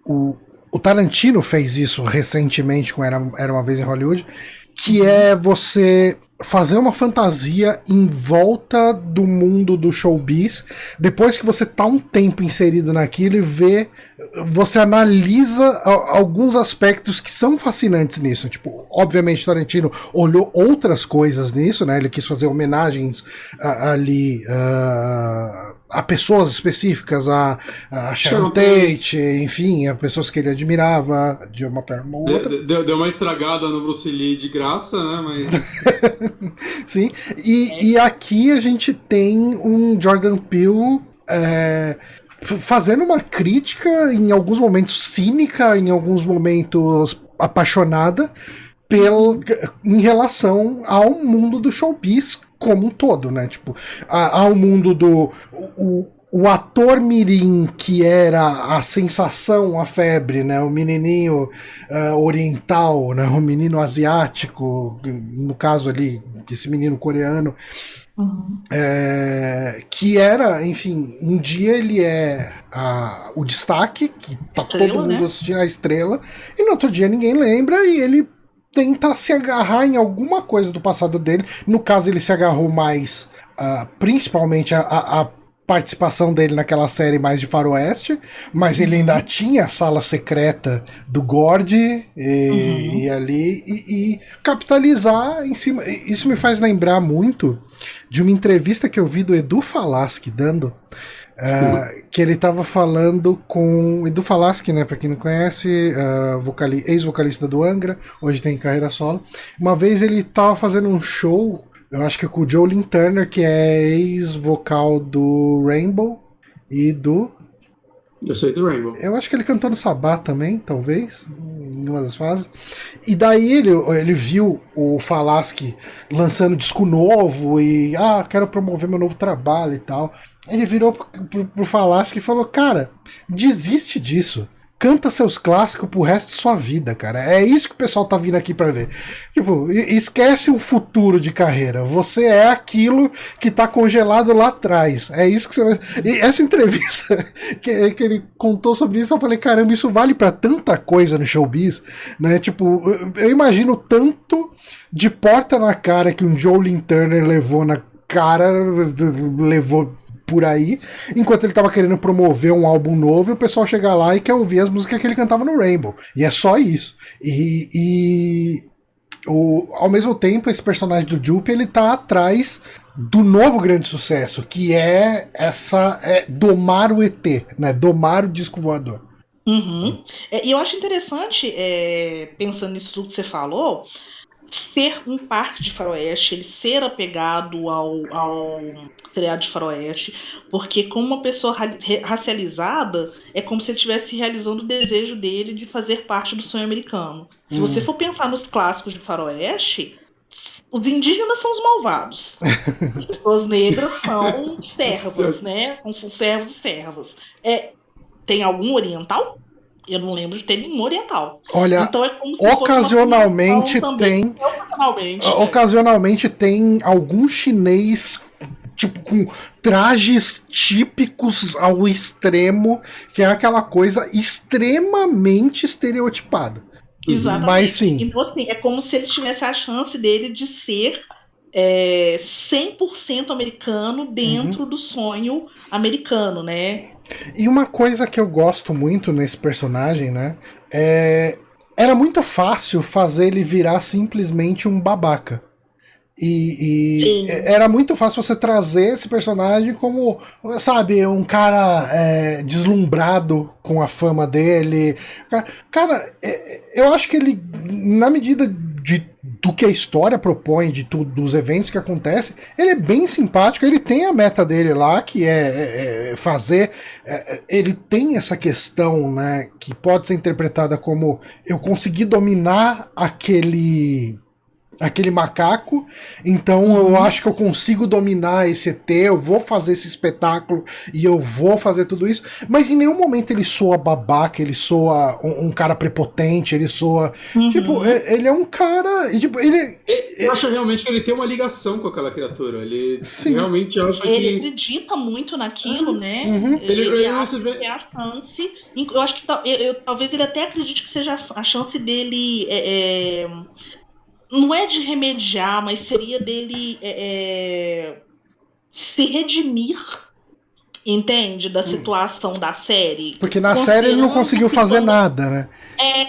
o Tarantino fez isso recentemente com Era Uma Vez em Hollywood, que é você fazer uma fantasia em volta do mundo do showbiz, depois que você tá um tempo inserido naquilo e você analisa alguns aspectos que são fascinantes nisso. Tipo, obviamente Tarantino olhou outras coisas nisso, né? Ele quis fazer homenagens ali a pessoas específicas, a Sharon Tate, enfim, a pessoas que ele admirava de uma forma ou outra. Deu uma estragada no Bruce Lee de graça, né? Mas... Sim, e aqui a gente tem um Jordan Peele fazendo uma crítica, em alguns momentos cínica, em alguns momentos apaixonada, em relação ao mundo do showbiz como um todo, né? Tipo, ao mundo do... O ator mirim, que era a sensação, a febre, né? O menininho oriental, né? O menino asiático, no caso ali, esse menino coreano, que era, enfim, um dia ele é o destaque, que tá Estrela, todo mundo né? assistindo a estrela, e no outro dia ninguém lembra, e ele tenta se agarrar em alguma coisa do passado dele. No caso, ele se agarrou mais, principalmente a participação dele naquela série mais de faroeste, mas ele ainda tinha a sala secreta do Gord e ali, e capitalizar em cima. Isso me faz lembrar muito de uma entrevista que eu vi do Edu Falaschi dando, que ele tava falando com Edu Falaschi, né, pra quem não conhece, ex-vocalista do Angra, hoje tem carreira solo. Uma vez ele tava fazendo um show, eu acho que com o Joe Lynn Turner, que é ex-vocal do Rainbow e do... Eu sei do Rainbow. Eu acho que ele cantou no Sabá também, talvez, em uma das fases. E daí ele viu o Falaschi lançando disco novo e, quero promover meu novo trabalho e tal. Ele virou pro Falaschi e falou, cara, desiste disso. canta seus clássicos pro resto de sua vida, cara. É isso que o pessoal tá vindo aqui pra ver. Tipo, esquece o futuro de carreira. Você é aquilo que tá congelado lá atrás. É isso que você vai... E essa entrevista que ele contou sobre isso, eu falei, caramba, isso vale pra tanta coisa no showbiz, né? Tipo, eu imagino tanto de porta na cara que um Joe Turner levou na cara, levou por aí, enquanto ele tava querendo promover um álbum novo, e o pessoal chega lá e quer ouvir as músicas que ele cantava no Rainbow. E é só isso. Ao mesmo tempo, esse personagem do Jupe, ele tá atrás do novo grande sucesso, que é domar o ET, né? Domar o disco voador. Uhum. E eu acho interessante, pensando nisso tudo que você falou, ser um parque de faroeste, ele ser apegado ao seriado de faroeste, porque como uma pessoa racializada, é como se ele estivesse realizando o desejo dele de fazer parte do sonho americano. Se você for pensar nos clássicos de faroeste, os indígenas são os malvados. As pessoas negras são servas, né? São servos e servas. Tem algum oriental? Eu não lembro de ter nenhum oriental. Olha, então é como se ocasionalmente tem. Ocasionalmente tem algum chinês, tipo, com trajes típicos ao extremo, que é aquela coisa extremamente estereotipada. Exatamente. Mas sim. Então, assim, é como se ele tivesse a chance dele de ser 100% americano dentro do sonho americano, né? E uma coisa que eu gosto muito nesse personagem, né? Era muito fácil fazer ele virar simplesmente um babaca. E era muito fácil você trazer esse personagem como, sabe, um cara deslumbrado com a fama dele. Cara, eu acho que ele, na medida do que a história propõe, dos eventos que acontecem, ele é bem simpático, ele tem a meta dele lá, que é fazer... ele tem essa questão, né, que pode ser interpretada como eu consegui dominar aquele macaco, então eu acho que eu consigo dominar esse ET, eu vou fazer esse espetáculo e eu vou fazer tudo isso, mas em nenhum momento ele soa babaca, ele soa um cara prepotente, ele soa... Tipo, ele é um cara... Tipo, eu acho realmente que ele tem uma ligação com aquela criatura, ele Sim. realmente acha ele acredita muito naquilo, né? Ele acha que é a chance... Eu acho que talvez ele até acredite que seja a chance dele... não é de remediar, mas seria dele se redimir, entende? Da situação da série. Porque na série ele não conseguiu fazer nada, né?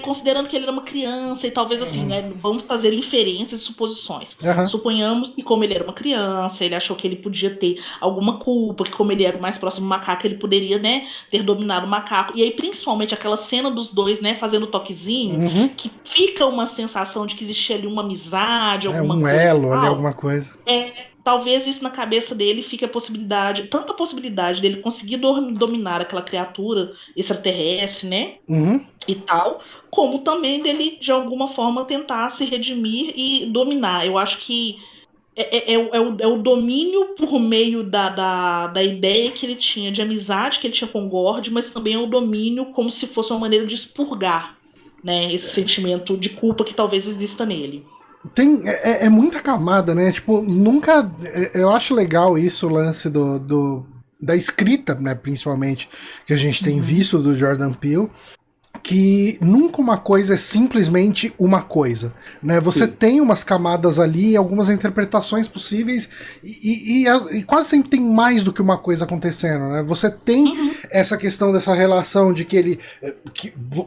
Considerando que ele era uma criança e talvez assim, né, vamos fazer inferências e suposições. Uhum. Suponhamos que como ele era uma criança, ele achou que ele podia ter alguma culpa, que como ele era o mais próximo do macaco, ele poderia, né, ter dominado o macaco. E aí, principalmente, aquela cena dos dois, né, fazendo toquezinho, que fica uma sensação de que existia ali uma amizade, alguma coisa. Elo ali, alguma coisa. Talvez isso na cabeça dele fique tanta possibilidade dele conseguir dominar aquela criatura extraterrestre, né? E tal, como também dele, de alguma forma, tentar se redimir e dominar. Eu acho que é o domínio por meio da ideia que ele tinha, de amizade que ele tinha com o Gord, mas também é o domínio como se fosse uma maneira de expurgar, né, esse sentimento de culpa que talvez exista nele. É muita camada, né? Tipo, nunca... Eu acho legal isso, o lance da escrita, né? Principalmente, que a gente tem visto do Jordan Peele, que nunca uma coisa é simplesmente uma coisa, né? Você tem umas camadas ali, algumas interpretações possíveis e quase sempre tem mais do que uma coisa acontecendo, né? Você tem essa questão dessa relação de que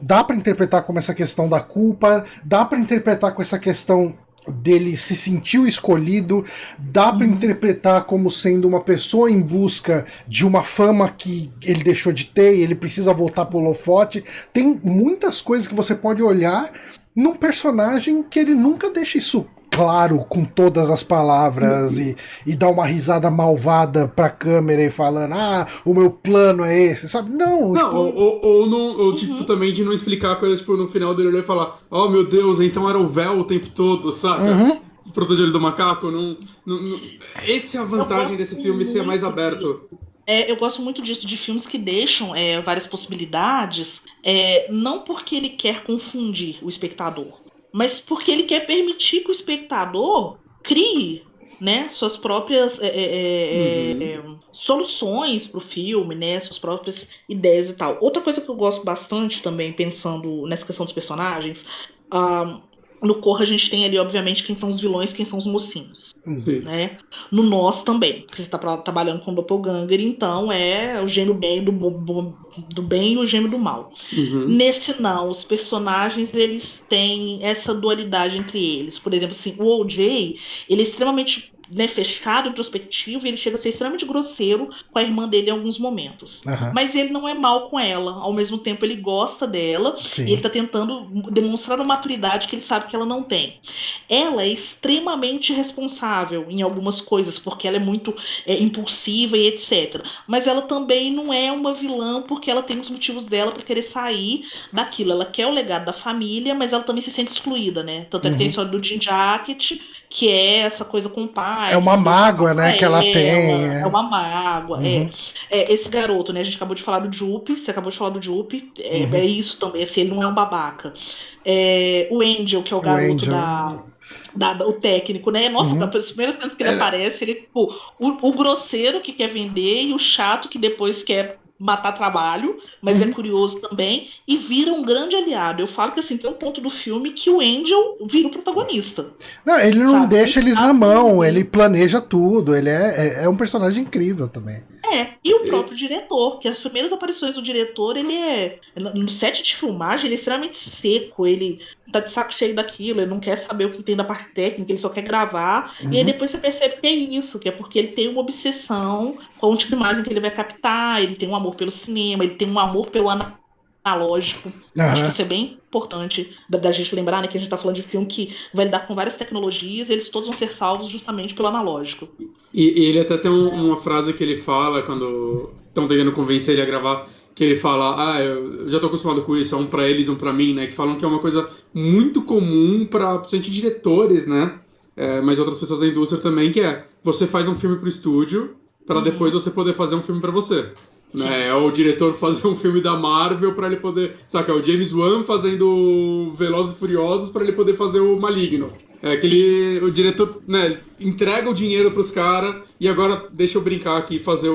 dá pra interpretar como essa questão da culpa, dá pra interpretar com essa questão dele se sentiu escolhido, dá pra interpretar como sendo uma pessoa em busca de uma fama que ele deixou de ter e ele precisa voltar pro holofote. Tem muitas coisas que você pode olhar num personagem que ele nunca deixa isso claro com todas as palavras e dá uma risada malvada pra câmera e falando, o meu plano é esse, sabe? Não, ou tipo, também de não explicar a coisa, tipo, no final dele olhar e falar, oh meu Deus, então era o véu o tempo todo, saca? Proteger ele do macaco, não... Essa é a vantagem desse filme ser mais aberto. Eu gosto muito disso, de filmes que deixam várias possibilidades, não porque ele quer confundir o espectador, mas porque ele quer permitir que o espectador crie, né, suas próprias Uhum. soluções para o filme, né, suas próprias ideias e tal. Outra coisa que eu gosto bastante também, pensando nessa questão dos personagens, ah, no Corra a gente tem ali, obviamente, quem são os vilões, quem são os mocinhos, Sim. né? No Nós também, porque você tá trabalhando com o Doppelganger, então é o gêmeo bem do bem e o gêmeo do mal. Uhum. Nesse não, os personagens eles têm essa dualidade entre eles. Por exemplo, assim, o OJ, ele é extremamente, né, fechado, introspectivo, e ele chega a ser extremamente grosseiro com a irmã dele em alguns momentos. Aham, Mas ele não é mal com ela, ao mesmo tempo ele gosta dela e ele sim. tá tentando demonstrar uma maturidade que ele sabe que ela não tem. Ela é extremamente responsável em algumas coisas, porque ela é muito impulsiva e etc. Mas ela também não é uma vilã porque ela tem os motivos dela para querer sair daquilo. Ela quer o legado da família, mas ela também se sente excluída, né? Tanto é que tem a Uhum. história do Jim Jacket, que é essa coisa com o É pai, que uma não deu atenção mágoa, né, pra que ela tem. ela, é uma mágoa. Uhum, Esse garoto, né? A gente acabou de falar do Jupe, você acabou de falar do Jupe, uhum. é isso também, assim, ele não é um babaca. O Angel, que é o O garoto Angel. o técnico, né? Nossa, Uhum. das primeiras vezes que ele Ele- aparece, ele é tipo o grosseiro que quer vender e o chato que depois quer matar trabalho, mas é Uhum. curioso também, e vira um grande aliado. Eu falo que assim, tem um ponto do filme que o Angel vira o protagonista, Não, ele não sabe? deixa Ele eles na sabe mão, ele vender. planeja tudo, ele é um personagem incrível também. E o próprio diretor, que as primeiras aparições do diretor, ele no set de filmagem, ele é extremamente seco, ele tá de saco cheio daquilo, ele não quer saber o que tem da parte técnica, ele só quer gravar, e aí Uhum. depois você percebe que é isso, que é porque ele tem uma obsessão com o tipo de imagem que ele vai captar, ele tem um amor pelo cinema, ele tem um amor pelo analógico. Acho que Aham. isso é bem importante da gente lembrar, né, que a gente tá falando de filme que vai lidar com várias tecnologias, e eles todos vão ser salvos justamente pelo analógico. E ele até tem uma frase que ele fala quando estão tentando convencer ele a gravar, que ele fala, eu já tô acostumado com isso, é um pra eles, um pra mim, né? Que falam que é uma coisa muito comum para principalmente diretores, né? Mas outras pessoas da indústria também, que é você faz um filme pro estúdio para depois Uhum, você poder fazer um filme pra você. Né? sim. É o diretor fazer um filme da Marvel para ele poder. Saca? É o James Wan fazendo Velozes e Furiosos para ele poder fazer o Maligno. Sim. O diretor, né, entrega o dinheiro pros caras e agora deixa eu brincar aqui e fazer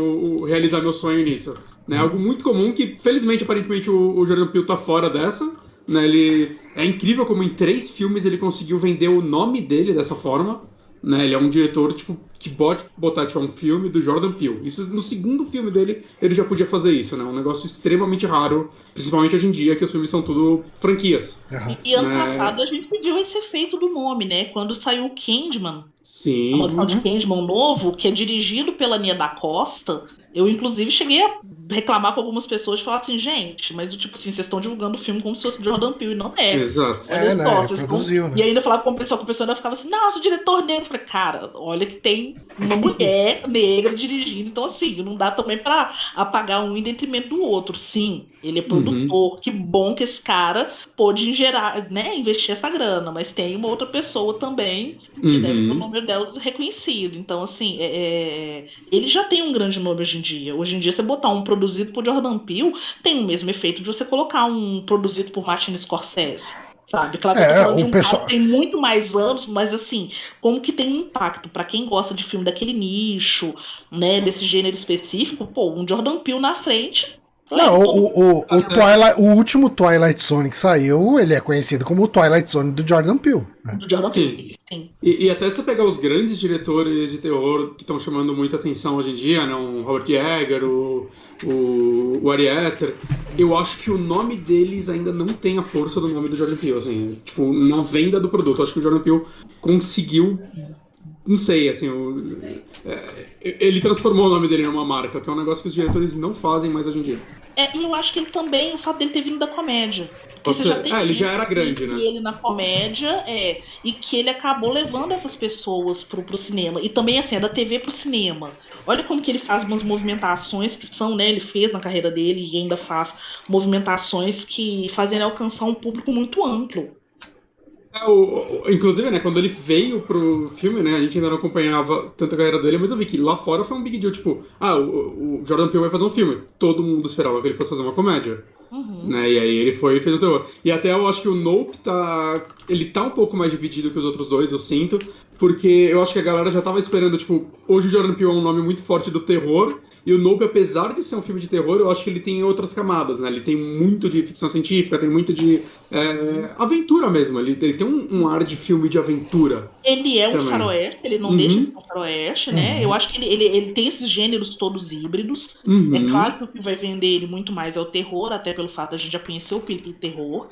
realizar meu sonho nisso. Né? Algo muito comum que, felizmente, aparentemente, o Jordan Peele tá fora dessa. Né? Ele é incrível como em 3 filmes ele conseguiu vender o nome dele dessa forma. Né? Ele é um diretor, tipo, que pode botar, tipo, um filme do Jordan Peele. Isso, no segundo filme dele, ele já podia fazer isso, né? Um negócio extremamente raro, principalmente hoje em dia, que os filmes são tudo franquias. Aham. E ano Né? passado a gente viu esse efeito do nome, né? Quando saiu o Candyman, a Sim. maldição de Uhum. Candyman novo, que é dirigido pela Nia da Costa, eu inclusive cheguei a reclamar com algumas pessoas e falar assim, gente, mas tipo assim, vocês estão divulgando o filme como se fosse Jordan Peele, e não é. Exato. Olha É, né? só, Ele vocês estão. produziu, E né? ainda falava com a pessoa ainda ficava assim, nossa, o diretor negro. Eu falei, cara, olha que tem uma mulher negra dirigindo, então assim, não dá também pra apagar um em detrimento do outro. Sim, ele é Uhum. produtor, que bom que esse cara pôde gerar, né, investir essa grana, mas tem uma outra pessoa também que deve ter o Uhum. nome dela reconhecido. Então, assim, ele já tem um grande nome hoje em dia. Hoje em dia, você botar um produzido por Jordan Peele tem o mesmo efeito de você colocar um produzido por Martin Scorsese. Sabe? Claro que eu tô falando de O um cara que pessoal. tem muito mais anos, mas assim, como que tem um impacto pra quem gosta de filme daquele nicho, né, desse gênero específico, pô, um Jordan Peele na frente, leva Não, todo mundo o Até, Twilight, o último Twilight Zone que saiu, ele é conhecido como o Twilight Zone do Jordan Peele, né? do Jordan Peele. sim. Sim. E até você pegar os grandes diretores de terror que estão chamando muita atenção hoje em dia, né? O Robert Eggers, o Ari Aster, eu acho que o nome deles ainda não tem a força do nome do Jordan Peele, assim, tipo, na venda do produto. Eu acho que o Jordan Peele conseguiu, não sei, assim, ele transformou o nome dele numa marca, que é um negócio que os diretores não fazem mais hoje em dia. E eu acho que ele também, o fato dele ter vindo da comédia. Porque Pode você já ser. tem Ele já gente era que grande, viu né? ele na comédia, e que ele acabou levando essas pessoas pro cinema. E também, assim, é da TV pro cinema. Olha como que ele faz umas movimentações que são, né? Ele fez na carreira dele e ainda faz movimentações que fazem ele alcançar um público muito amplo. Inclusive, né, quando ele veio pro filme, né, a gente ainda não acompanhava tanta carreira dele, mas eu vi que lá fora foi um big deal, tipo, o Jordan Peele vai fazer um filme. Todo mundo esperava que ele fosse fazer uma comédia. Uhum. Né, e aí ele foi e fez o terror. E até eu acho que o Nope ele tá um pouco mais dividido que os outros dois, eu sinto, porque eu acho que a galera já tava esperando, tipo, hoje o Jordan Peele é um nome muito forte do terror, e o Nope, apesar de ser um filme de terror, eu acho que ele tem outras camadas, né? Ele tem muito de ficção científica, tem muito de aventura mesmo. Ele tem um ar de filme de aventura Ele é um também. faroeste, ele não deixa de Uhum, ser um faroeste, né? Eu Uhum. acho que ele tem esses gêneros todos híbridos. É uhum. claro que o que vai vender ele muito mais é o terror, até pelo fato de a gente já conhecer o terror.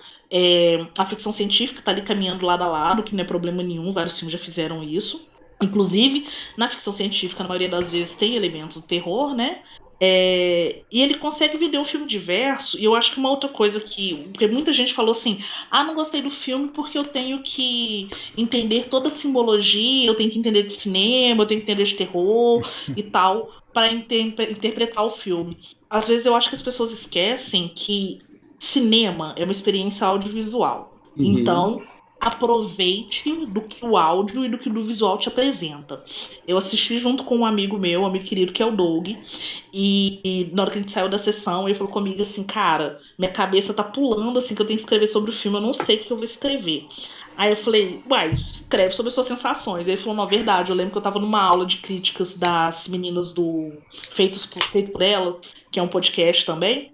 A ficção científica tá ali caminhando lado a lado, que não é problema nenhum, vários filmes já fizeram isso. Inclusive, na ficção científica, na maioria das vezes, tem elementos do terror, né? E ele consegue vender um filme diverso. E eu acho que uma outra coisa que. Porque muita gente falou assim: ah, não gostei do filme porque eu tenho que entender toda a simbologia, eu tenho que entender de cinema, eu tenho que entender de terror e tal, para interpretar o filme. Às vezes eu acho que as pessoas esquecem que cinema é uma experiência audiovisual. Uhum. Então, aproveite do que o áudio e do que o visual te apresenta. Eu assisti junto com um amigo querido, que é o Doug, e na hora que a gente saiu da sessão, ele falou comigo assim, cara, minha cabeça tá pulando assim que eu tenho que escrever sobre o filme, eu não sei o que eu vou escrever. Aí eu falei, uai, escreve sobre as suas sensações. Aí ele falou, na verdade, eu lembro que eu tava numa aula de críticas das meninas do Feito por Elas, que é um podcast também.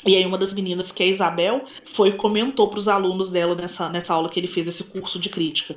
E aí uma das meninas, que é a Isabel, foi e comentou para os alunos dela nessa aula que ele fez esse curso de crítica.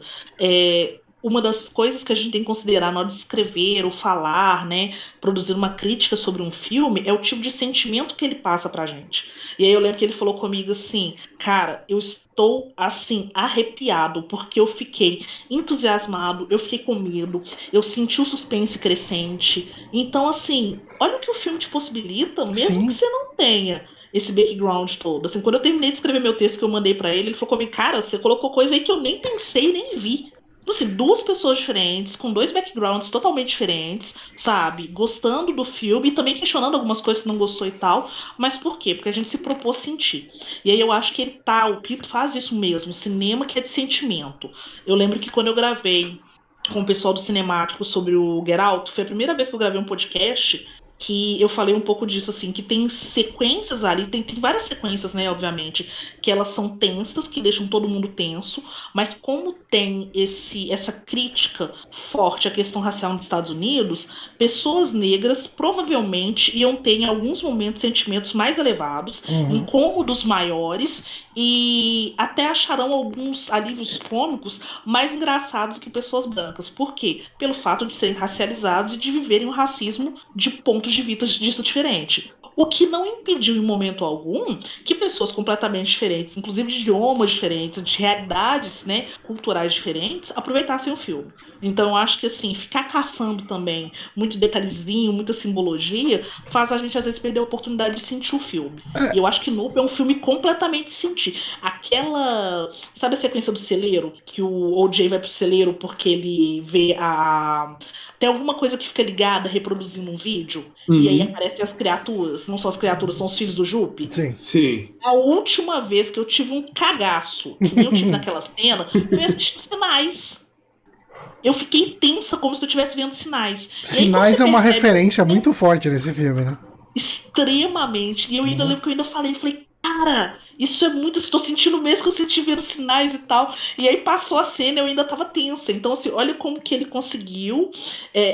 Uma das coisas que a gente tem que considerar na hora de escrever ou falar, né, produzir uma crítica sobre um filme, é o tipo de sentimento que ele passa pra gente. E aí eu lembro que ele falou comigo assim, cara, eu estou assim arrepiado porque eu fiquei entusiasmado, eu fiquei com medo, eu senti o suspense crescente. Então assim, olha o que o filme te possibilita, mesmo que Sim. você não tenha esse background todo. Assim, quando eu terminei de escrever meu texto que eu mandei pra ele, ele falou comigo, cara, você colocou coisa aí que eu nem pensei nem vi. Então, assim, duas pessoas diferentes, com dois backgrounds totalmente diferentes, sabe? Gostando do filme e também questionando algumas coisas que não gostou e tal. Mas por quê? Porque a gente se propôs sentir. E aí eu acho que o Pito faz isso mesmo, cinema que é de sentimento. Eu lembro que quando eu gravei com o pessoal do Cinemático sobre o Get Out, foi a primeira vez que eu gravei um podcast que eu falei um pouco disso, assim, que tem sequências ali, tem várias sequências, né, obviamente, que elas são tensas, que deixam todo mundo tenso, mas como tem essa crítica forte à questão racial nos Estados Unidos, pessoas negras provavelmente iam ter em alguns momentos sentimentos mais elevados, Uhum. incômodos maiores e até acharão alguns alívios cômicos mais engraçados que pessoas brancas. Por quê? Pelo fato de serem racializados e de viverem o racismo de pontos de vista disso diferente. O que não impediu em momento algum que pessoas completamente diferentes, inclusive de idiomas diferentes, de realidades, né, culturais diferentes, aproveitassem o filme. Então eu acho que assim, ficar caçando também muito detalhezinho, muita simbologia, faz a gente às vezes perder a oportunidade de sentir o filme. E eu acho que Nope é um filme completamente sentir. Aquela. Sabe a sequência do celeiro? Que o OJ vai pro celeiro porque ele vê a. Tem alguma coisa que fica ligada reproduzindo um vídeo. E aí Uhum. aparecem as criaturas. Não são as criaturas, são os filhos do Jupe. Sim. Sim. A última vez que eu tive um cagaço, que nem eu tive naquela cena, foi assistindo Sinais. Eu fiquei tensa como se eu estivesse vendo Sinais. E aí quando você Sinais é uma percebe referência muito forte nesse filme, né? extremamente. E eu ainda Uhum. lembro que eu ainda falei, cara, isso é muito. Estou sentindo mesmo que eu senti vendo sinais e tal. E aí passou a cena, eu ainda tava tensa. Então, assim, olha como que ele conseguiu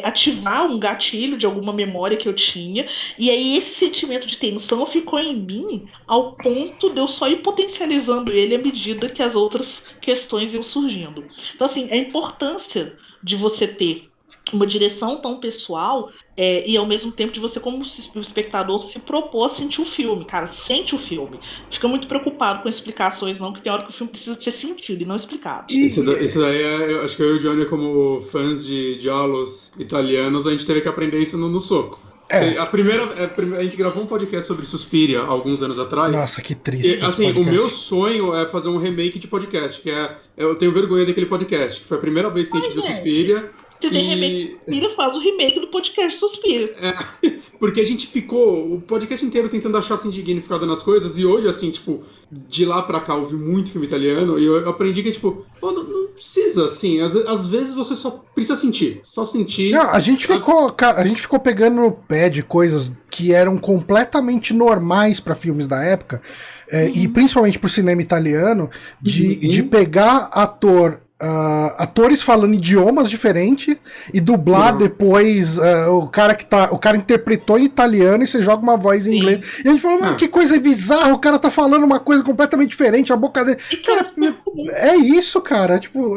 ativar um gatilho de alguma memória que eu tinha. E aí esse sentimento de tensão ficou em mim ao ponto de eu só ir potencializando ele à medida que as outras questões iam surgindo. Então, assim, a importância de você ter uma direção tão pessoal e ao mesmo tempo de você, como espectador, se propor a sentir o filme, cara, sente o filme. Fica muito preocupado com explicações, não, que tem hora que o filme precisa ser sentido e não explicado. E, Isso daí eu acho que eu e o Johnny, como fãs de giallos italianos, a gente teve que aprender isso no soco. é, A gente gravou um podcast sobre Suspiria alguns anos atrás. nossa, que triste E, esse assim, o meu podcast. sonho é fazer um remake de podcast, que é. Eu tenho vergonha daquele podcast, que foi a primeira vez que a gente Ai, viu gente, Suspiria. Se tem remake do Suspira, faz o remake do podcast Suspira. Porque a gente ficou o podcast inteiro tentando achar significado nas coisas, e hoje, assim, tipo, de lá pra cá eu vi muito filme italiano, e eu aprendi que, tipo, não precisa, assim, às vezes você só precisa sentir, só sentir. Não, a gente ficou pegando no pé de coisas que eram completamente normais pra filmes da época, e principalmente pro cinema italiano, de pegar atores falando idiomas diferentes e dublar depois o cara interpretou em italiano e você joga uma voz em inglês. E a gente falou, que coisa bizarra, o cara tá falando uma coisa completamente diferente, a boca dele. Cara, é isso, cara. Tipo,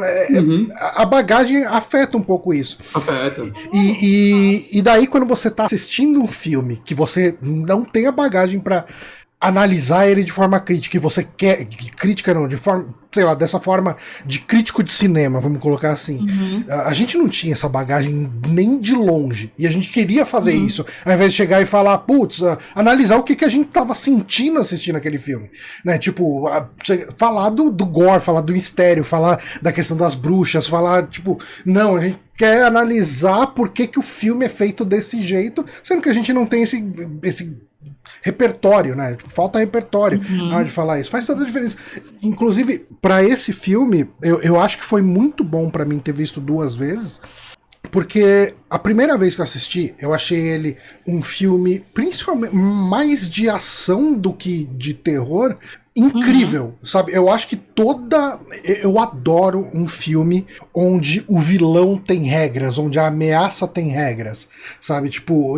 a bagagem afeta um pouco isso. Afeta. E daí, quando você tá assistindo um filme que você não tem a bagagem pra analisar ele de forma crítica, e você quer. Crítica não, de forma. Sei lá, dessa forma de crítico de cinema, vamos colocar assim. A gente não tinha essa bagagem nem de longe. E a gente queria fazer isso. Ao invés de chegar e falar, putz, analisar o que a gente tava sentindo assistindo aquele filme. Né? Tipo, falar do gore, falar do mistério, falar da questão das bruxas, falar, tipo, não, a gente quer analisar por que o filme é feito desse jeito, sendo que a gente não tem esse repertório, né? Falta repertório na hora de falar isso. Faz toda a diferença. Inclusive, pra esse filme, eu acho que foi muito bom pra mim ter visto 2 vezes, porque a primeira vez que eu assisti, eu achei ele um filme, principalmente, mais de ação do que de terror, incrível, sabe? Eu acho que eu adoro um filme onde o vilão tem regras, onde a ameaça tem regras, sabe? Tipo,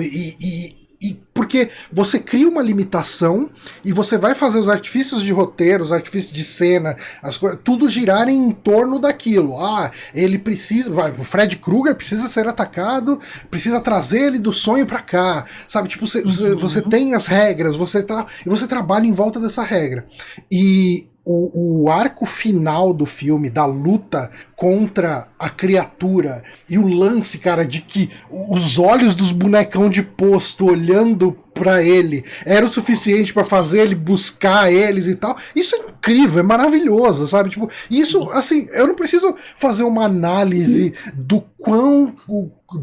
porque você cria uma limitação e você vai fazer os artifícios de roteiro, os artifícios de cena, as coisas, tudo girarem em torno daquilo. Ele precisa, o Fred Krueger precisa ser atacado, precisa trazer ele do sonho pra cá, sabe? Tipo, você tem as regras, você trabalha em volta dessa regra. E o arco final do filme, da luta contra a criatura, e o lance, cara, de que os olhos dos bonecão de posto olhando pra ele era o suficiente pra fazer ele buscar eles e tal, isso é incrível, é maravilhoso, sabe? Tipo, isso, assim, eu não preciso fazer uma análise do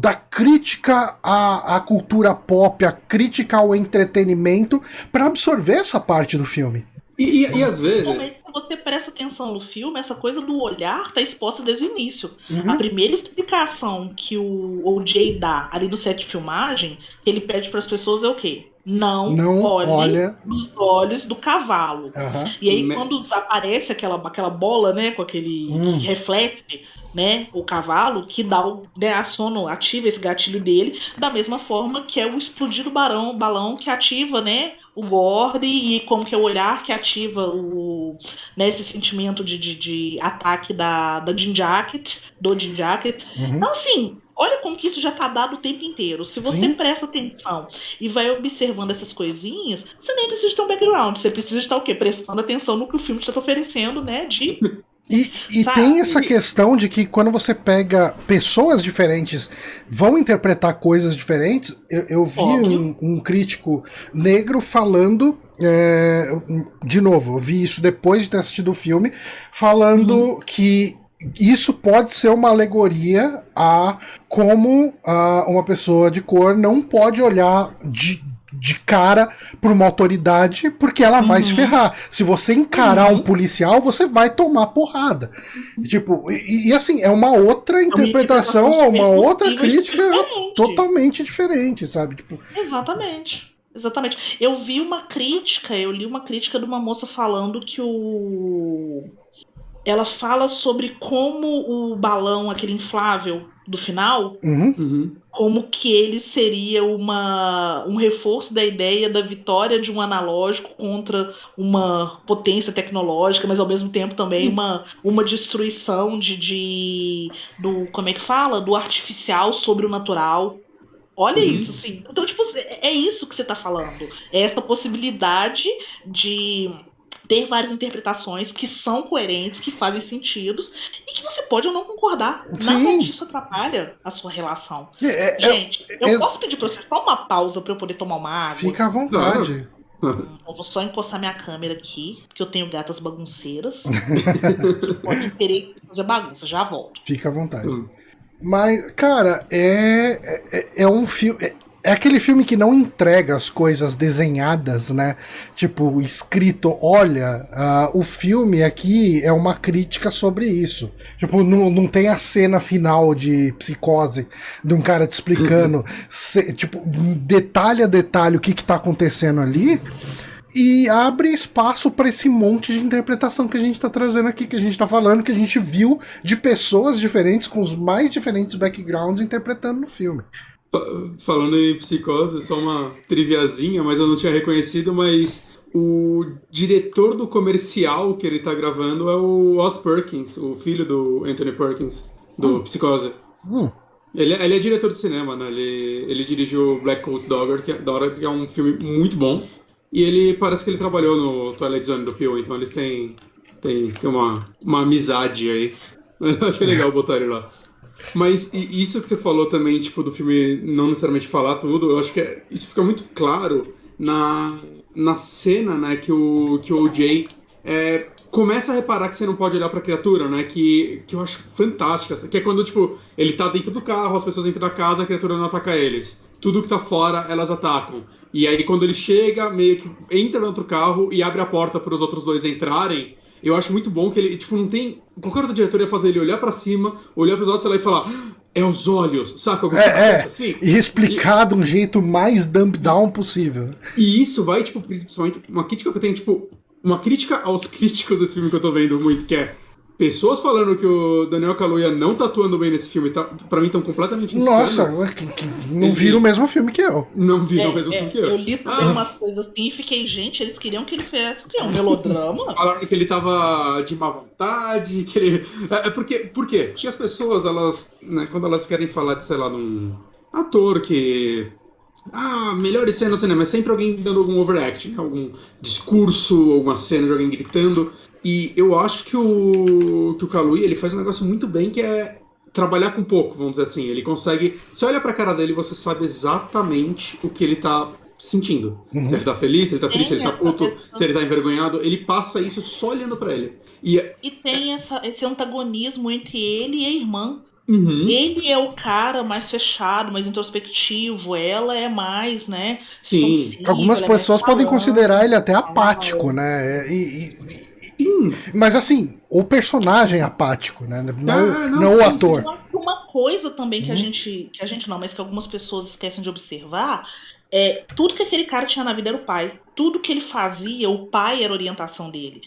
da crítica à cultura pop, a crítica ao entretenimento, pra absorver essa parte do filme. E às vezes. Se você presta atenção no filme, essa coisa do olhar tá exposta desde o início. A primeira explicação que o O.J. dá ali no set de filmagem, que ele pede para as pessoas é o quê? Não olhe nos olhos do cavalo. E aí, quando aparece aquela bola, né, com aquele que reflete, né, o cavalo, que dá ativa esse gatilho dele, da mesma forma que é o explodir do balão que ativa, né, o gore, e como que é o olhar que ativa esse sentimento de ataque do Jean Jacket. Então, assim, olha como que isso já tá dado o tempo inteiro. Se você presta atenção e vai observando essas coisinhas, você nem precisa ter um background. Você precisa estar o quê? Prestando atenção no que o filme está te oferecendo, né? E tem essa questão de que quando você pega pessoas diferentes vão interpretar coisas diferentes. Eu vi um crítico negro falando, de novo, eu vi isso depois de ter assistido o filme, falando que isso pode ser uma alegoria a como uma pessoa de cor não pode olhar de cara por uma autoridade, porque ela vai se ferrar. Se você encarar um policial, você vai tomar porrada. Tipo, e assim, é uma outra interpretação, uma outra crítica totalmente diferente, sabe? Tipo, Exatamente. Eu li uma crítica de uma moça falando que ela fala sobre como o balão, aquele inflável do final, como que ele seria um reforço da ideia da vitória de um analógico contra uma potência tecnológica, mas ao mesmo tempo também uma destruição do, como é que fala? Do artificial sobre o natural. Olha isso, assim. Então, tipo, é isso que você tá falando. É essa possibilidade de ter várias interpretações que são coerentes, que fazem sentido, e que você pode ou não concordar. Nada disso atrapalha a sua relação. Gente, eu posso pedir pra você só uma pausa pra eu poder tomar uma água? Fica à vontade. Eu vou só encostar minha câmera aqui, porque eu tenho gatas bagunceiras que podem querer fazer bagunça. Já volto. Fica à vontade. Mas, cara, é um filme. É aquele filme que não entrega as coisas desenhadas, né? Tipo, escrito, olha, o filme aqui é uma crítica sobre isso. Tipo, não tem a cena final de Psicose de um cara te explicando, tipo, detalhe a detalhe o que tá acontecendo ali. E abre espaço para esse monte de interpretação que a gente tá trazendo aqui, que a gente tá falando, que a gente viu de pessoas diferentes, com os mais diferentes backgrounds, interpretando no filme. Falando em Psicose, só uma triviazinha, mas eu não tinha reconhecido, mas o diretor do comercial que ele tá gravando é o Oz Perkins, o filho do Anthony Perkins, do Psicose. Hum. Ele é diretor de cinema, né? Ele dirigiu Black Coat Dogger, que é um filme muito bom. E ele parece que ele trabalhou no Twilight Zone do Peele, então eles têm uma amizade aí. Eu achei legal botar ele lá. Mas isso que você falou também, tipo, do filme não necessariamente falar tudo, eu acho que isso fica muito claro na cena, né, que o O.J. Começa a reparar que você não pode olhar pra criatura, né, que eu acho fantástica, que é quando, tipo, ele tá dentro do carro, as pessoas entram na casa, a criatura não ataca eles. Tudo que tá fora, elas atacam. E aí, quando ele chega, meio que entra no outro carro e abre a porta para os outros dois entrarem, eu acho muito bom que ele, tipo, não tem... Qualquer outro diretor ia fazer ele olhar pra cima, olhar pros olhos e falar, é os olhos, saca? Assim. E explicar de um jeito mais dumb down possível. E isso vai, tipo, principalmente, uma crítica que eu tenho, tipo, uma crítica aos críticos desse filme que eu tô vendo muito, que é pessoas falando que o Daniel Kaluuya não tá atuando bem nesse filme, pra mim estão completamente insanas. Nossa, não viram o mesmo filme que eu. Não viram o mesmo filme que eu. Eu li umas coisas assim e fiquei, gente, eles queriam que ele fizesse o quê? Um melodrama? Falaram que ele tava de má vontade, que ele... Por quê? Porque as pessoas, elas, né, quando elas querem falar de, sei lá, de um ator que... melhores cenas no cinema, é sempre alguém dando algum overact, né? Algum discurso, alguma cena de alguém gritando. E eu acho que o Kaluuya, ele faz um negócio muito bem, que é trabalhar com pouco, vamos dizer assim. Ele consegue... Você olha pra cara dele, você sabe exatamente o que ele tá sentindo. Uhum. Se ele tá feliz, se ele tá triste, se ele tá puto, se ele tá envergonhado. Ele passa isso só olhando pra ele. E tem esse antagonismo entre ele e a irmã. Uhum. Ele é o cara mais fechado, mais introspectivo, ela é mais, né? Sim. Algumas pessoas podem considerar ele até apático, né? Mas assim, o personagem é apático, né? Não o ator. Eu acho que uma coisa também que a gente não, mas que algumas pessoas esquecem de observar é tudo que aquele cara tinha na vida era o pai. Tudo que ele fazia, o pai era a orientação dele.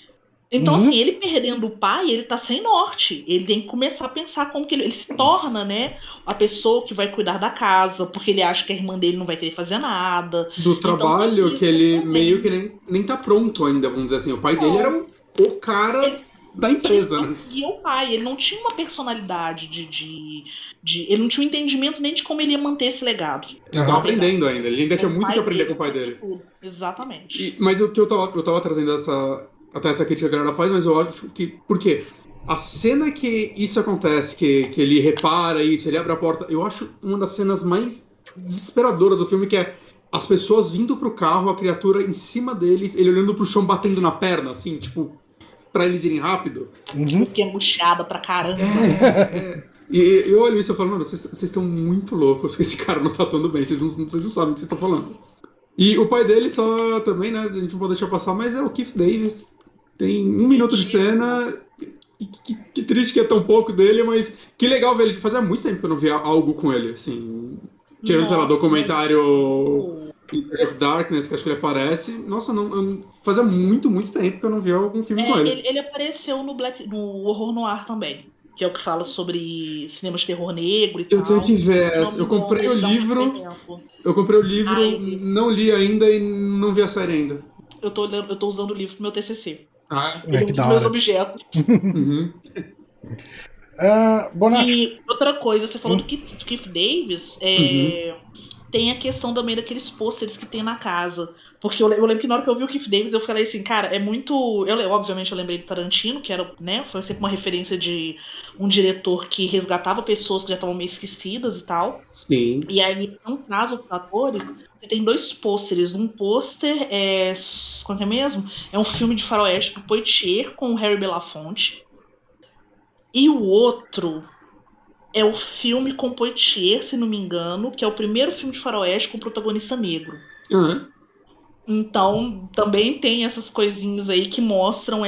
Então, assim, ele perdendo o pai, ele tá sem norte. Ele tem que começar a pensar como que ele se torna, né, a pessoa que vai cuidar da casa, porque ele acha que a irmã dele não vai querer fazer nada. Do trabalho que ele meio que nem tá pronto ainda, vamos dizer assim. O pai dele era o cara da empresa, né? E o pai, ele não tinha uma personalidade ele não tinha um entendimento nem de como ele ia manter esse legado. Ele tava aprendendo ainda, ele ainda tinha muito que aprender com o pai dele. Exatamente. Mas o que eu tava trazendo até essa crítica que a galera faz, mas eu acho que... Por quê? A cena que isso acontece, que ele repara isso, ele abre a porta, eu acho uma das cenas mais desesperadoras do filme, que é as pessoas vindo pro carro, a criatura em cima deles, ele olhando pro chão, batendo na perna, assim, tipo, pra eles irem rápido. Que é murchada pra caramba. E eu olho isso e falo, mano, vocês estão muito loucos, que esse cara não tá atuando bem, vocês não sabem o que vocês estão falando. E o pai dele só também, né, a gente não pode deixar passar, mas é o Keith Davis. Tem 1 minuto de cena. Que triste que é tão pouco dele, mas que legal ver ele. Fazia muito tempo que eu não via algo com ele, assim. Tirando, sei lá, documentário of Darkness, que acho que ele aparece. Nossa, fazia muito, muito tempo que eu não via algum filme com ele. Ele apareceu no Horror Noir também, que é o que fala sobre cinema de terror negro e tal. Eu tenho que ver. Eu comprei o livro. Não li ainda e não vi a série ainda. Eu tô usando o livro pro meu TCC. Que um dos meus objetos. Uhum. E outra coisa, você falou do Keith Davis, tem a questão também daqueles pôsteres que tem na casa. Porque eu lembro que na hora que eu vi o Keith Davis, eu falei assim, cara, é muito... Obviamente eu lembrei do Tarantino, que era, né, foi sempre uma referência de um diretor que resgatava pessoas que já estavam meio esquecidas e tal. Sim. E aí, no caso dos atores, tem 2 pôsteres. Um pôster qual que é mesmo? É um filme de faroeste do Poitier com o Harry Belafonte. E o outro É o filme com Poitier, se não me engano, que é o primeiro filme de faroeste com protagonista negro. Aham. Então, também tem essas coisinhas aí que mostram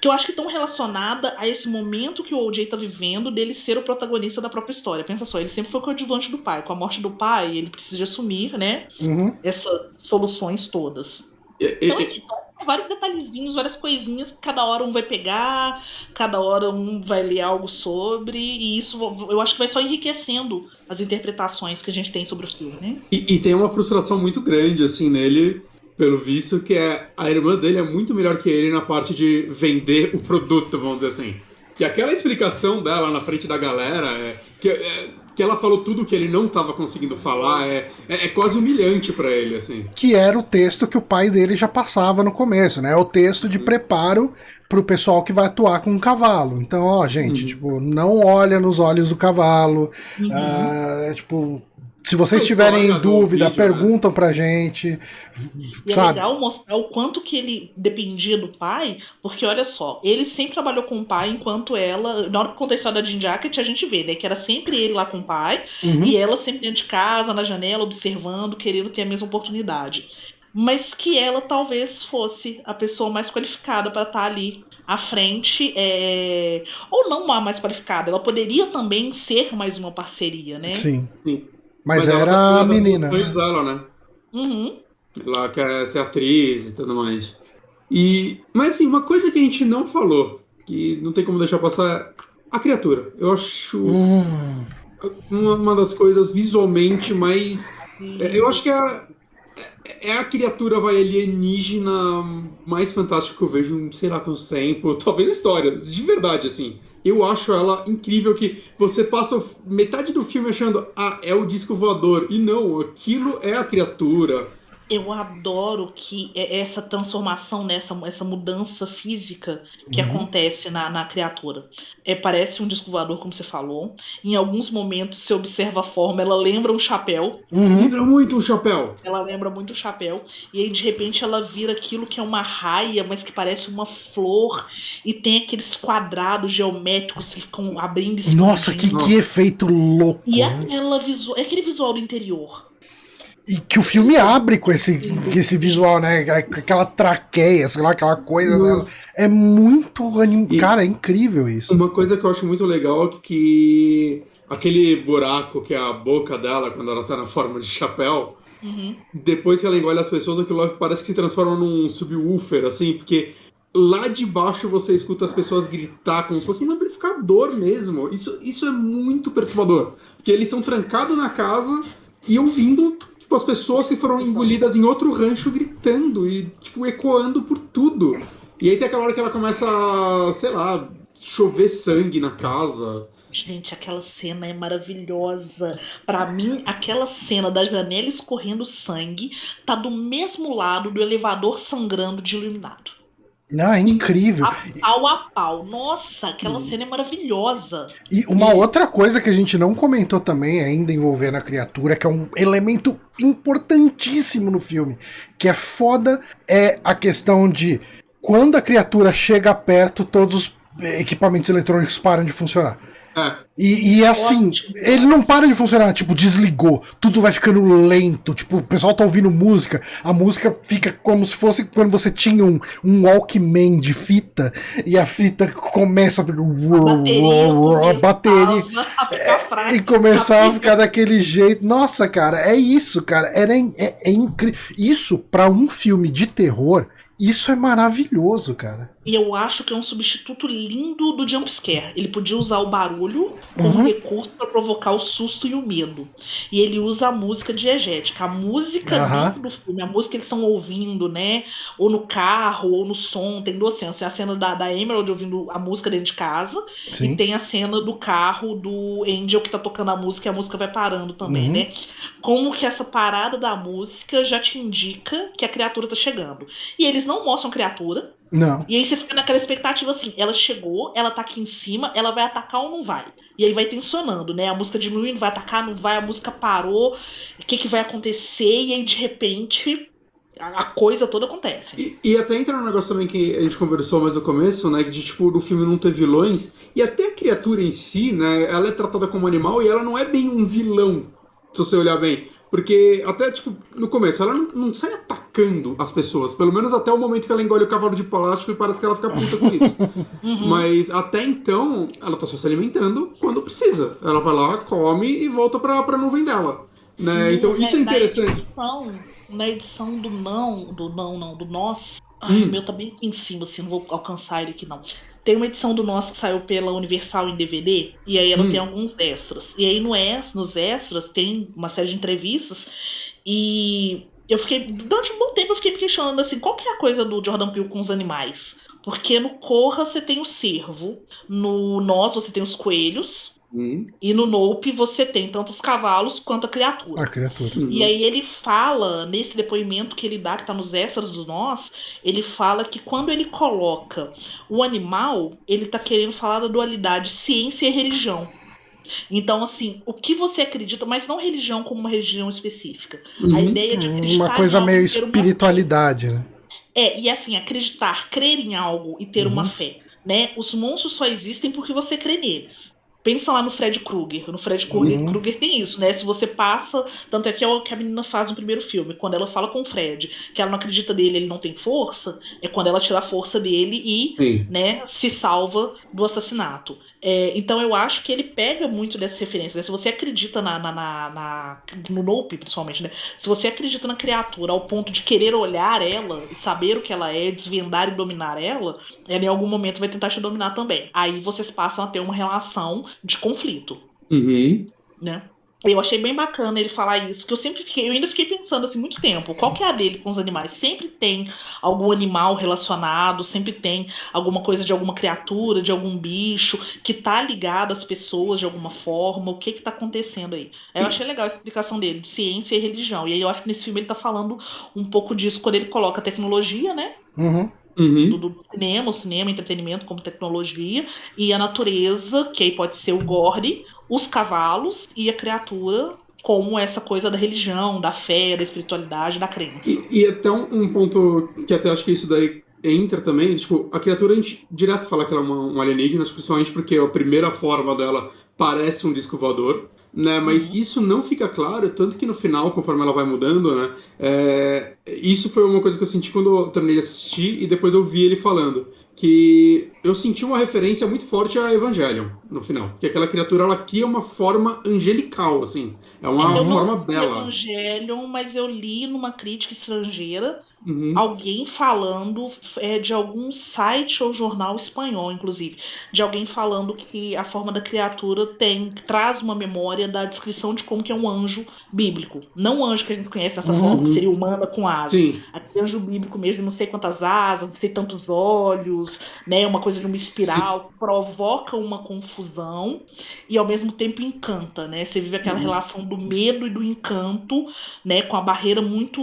que eu acho que estão relacionada a esse momento que o O.J. tá vivendo dele ser o protagonista da própria história. Pensa só, ele sempre foi coadjuvante do pai. Com a morte do pai, ele precisa assumir, né, Uhum. essas soluções todas. E- Então, e- vários detalhezinhos, várias coisinhas que cada hora um vai pegar, cada hora um vai ler algo sobre, e isso eu acho que vai só enriquecendo as interpretações que a gente tem sobre o filme, né? e tem uma frustração muito grande, assim, nele, pelo visto, que é a irmã dele é muito melhor que ele na parte de vender o produto, vamos dizer assim. Que aquela explicação dela na frente da galera, que ela falou tudo que ele não estava conseguindo falar, é quase humilhante pra ele, assim. Que era o texto que o pai dele já passava no começo, né? É o texto de preparo pro pessoal que vai atuar com um cavalo. Então, ó, gente, tipo, não olha nos olhos do cavalo. Tipo, se vocês A tiverem história em do dúvida, vídeo, né? perguntam pra gente, E é sabe? legal mostrar o quanto que ele dependia do pai, porque olha só, ele sempre trabalhou com o pai enquanto ela. Na hora que conta a história da Jean Jacket, a gente vê, né? Que era sempre ele lá com o pai, e Uhum. ela sempre dentro de casa, na janela, observando, querendo ter a mesma oportunidade. Mas que ela talvez fosse a pessoa mais qualificada para estar ali à frente, ou não a mais qualificada, ela poderia também ser mais uma parceria, né? Sim. Sim. Mas Mas ela tá era a seguindo as menina, funções né? dela, né? Uhum. Ela quer ser atriz e tudo mais. Mas assim, uma coisa que a gente não falou, que não tem como deixar passar, é a criatura. Eu acho Hum, uma das coisas visualmente mais. Eu acho que é a criatura vai, alienígena mais fantástica que eu vejo em sei lá quanto tempo, talvez na história, de verdade, assim. Eu acho ela incrível que você passa metade do filme achando, ah, é o disco voador. E não, aquilo é a criatura. Eu adoro que essa transformação, essa mudança física que uhum, acontece na criatura. Parece um disco voador, como você falou. Em alguns momentos, você observa a forma, ela lembra um chapéu. uhum. Lembra muito um chapéu. Ela lembra muito o chapéu. E aí, de repente, ela vira aquilo que é uma raia, mas que parece uma flor. E tem aqueles quadrados geométricos que ficam abrindo e Nossa, expandindo. que Nossa. efeito louco! E é aquele visual do interior. E que o filme abre com esse visual, né? Aquela traqueia, sei lá, aquela coisa dela. Nossa. É muito E Cara, é incrível isso. uma coisa que eu acho muito legal é que aquele buraco que é a boca dela, quando ela tá na forma de chapéu, Uhum. depois que ela engole as pessoas, aquilo lá parece que se transforma num subwoofer, assim, porque lá de baixo você escuta as pessoas gritar como se fosse um amplificador mesmo. Isso é muito perturbador. Porque eles são trancados na casa e ouvindo, tipo, as pessoas que foram engolidas em outro rancho gritando e, tipo, ecoando por tudo. E aí tem aquela hora que ela começa a, sei lá, chover sangue na casa. Gente, aquela cena é maravilhosa. Pra mim, aquela cena da janela escorrendo sangue tá do mesmo lado do elevador sangrando de Iluminado. Não, é incrível. A pau a pau. Nossa, aquela cena é maravilhosa. E uma outra coisa que a gente não comentou também, ainda envolvendo a criatura, que é um elemento importantíssimo no filme, que é foda, é a questão de quando a criatura chega perto, todos os equipamentos eletrônicos param de funcionar. É. E assim, Ótimo. ele não para de funcionar, tipo, desligou, tudo vai ficando lento, tipo, o pessoal tá ouvindo música, a música fica como se fosse quando você tinha um Walkman de fita, e a fita começa a bateria, A ficar fraca. e começava a ficar daquele jeito. Nossa, cara, é isso, cara, é incrível. Isso, pra um filme de terror, isso é maravilhoso, cara. E eu acho que é um substituto lindo do jumpscare. Ele podia usar o barulho como recurso para provocar o susto e o medo. E ele usa a música diegética. A música dentro do filme, a música que eles estão ouvindo, né? Ou no carro, ou no som. Tem duas cenas. Tem a cena da Emerald ouvindo a música dentro de casa. Sim. E tem a cena do carro do Angel que tá tocando a música e a música vai parando também, né? Como que essa parada da música já te indica que a criatura tá chegando. E eles não mostram criatura. Não. E aí você fica naquela expectativa assim, ela chegou, ela tá aqui em cima, ela vai atacar ou não vai? E aí vai tensionando, né? A música diminuindo, vai atacar, não vai, a música parou, o que vai acontecer? E aí de repente A coisa toda acontece. E até entra um negócio também que a gente conversou mais no começo, né? De tipo, do filme não ter vilões. E até a criatura em si, né? Ela é tratada como animal e ela não é bem um vilão, se você olhar bem. Porque até, tipo, no começo, ela não sai atacando as pessoas. Pelo menos até o momento que ela engole o cavalo de plástico e parece que ela fica puta com isso. Mas até então, ela tá só se alimentando quando precisa. Ela vai lá, come e volta pra nuvem dela. Né? Então isso é interessante. Na edição do Nós. Ai, o meu tá bem aqui em cima, assim, não vou alcançar ele aqui não. Tem uma edição do Nós que saiu pela Universal em DVD, e aí ela tem alguns extras. E aí nos extras tem uma série de entrevistas, e eu fiquei, durante um bom tempo eu fiquei me questionando assim, qual que é a coisa do Jordan Peele com os animais? Porque no Corra você tem o cervo, no Nós você tem os coelhos, e no Nope você tem tanto os cavalos quanto a criatura. A criatura. E aí ele fala, nesse depoimento que ele dá, que tá nos extras do Nós, ele fala que quando ele coloca o animal, ele tá querendo falar da dualidade ciência e religião. Então, assim, o que você acredita, mas não religião como uma religião específica. A ideia de acreditar Uma coisa em algo meio e ter uma espiritualidade, né? e assim, acreditar, crer em algo e ter uma fé, né? Os monstros só existem porque você crê neles. Pensa lá no Fred Krueger. No Fred Krueger tem isso, né? Se você passa. Tanto é que é o que a menina faz no primeiro filme. Quando ela fala com o Fred que ela não acredita nele, ele não tem força, é quando ela tira a força dele e né, se salva do assassinato. Então eu acho que ele pega muito dessas referências. Né? Se você acredita no Nope, principalmente, né? Se você acredita na criatura ao ponto de querer olhar ela e saber o que ela é, desvendar e dominar ela, ela em algum momento vai tentar te dominar também. Aí vocês passam a ter uma relação de conflito, né? Eu achei bem bacana ele falar isso, que eu ainda fiquei pensando assim muito tempo, qual que é a dele com os animais? Sempre tem algum animal relacionado, sempre tem alguma coisa de alguma criatura, de algum bicho que tá ligado às pessoas de alguma forma, o que tá acontecendo aí? Eu achei legal a explicação dele, de ciência e religião, e aí eu acho que nesse filme ele tá falando um pouco disso quando ele coloca a tecnologia, né? Do cinema, o cinema, entretenimento como tecnologia, e a natureza, que aí pode ser o gore, os cavalos e a criatura como essa coisa da religião, da fé, da espiritualidade, da crença. E até um ponto que até acho que isso daí entra também, tipo, a criatura a gente direto fala que ela é um alienígena, principalmente porque a primeira forma dela parece um disco voador, né? Mas isso não fica claro, tanto que no final, conforme ela vai mudando, né? Isso foi uma coisa que eu senti quando eu terminei de assistir e depois eu vi ele falando. Que eu senti uma referência muito forte a Evangelion no final. Que aquela criatura, ela cria uma forma angelical, assim. É uma forma bela. Evangelion, mas eu li numa crítica estrangeira alguém falando de algum site ou jornal espanhol, inclusive, de alguém falando que a forma da criatura traz uma memória da descrição de como que é um anjo bíblico. Não o anjo que a gente conhece dessa forma, que seria humana com asas. Sim. Aquele anjo bíblico mesmo, não sei quantas asas, não sei tantos olhos, né? Uma coisa de uma espiral, que provoca uma confusão e ao mesmo tempo encanta, né? Você vive aquela relação do medo e do encanto, né? Com a barreira muito,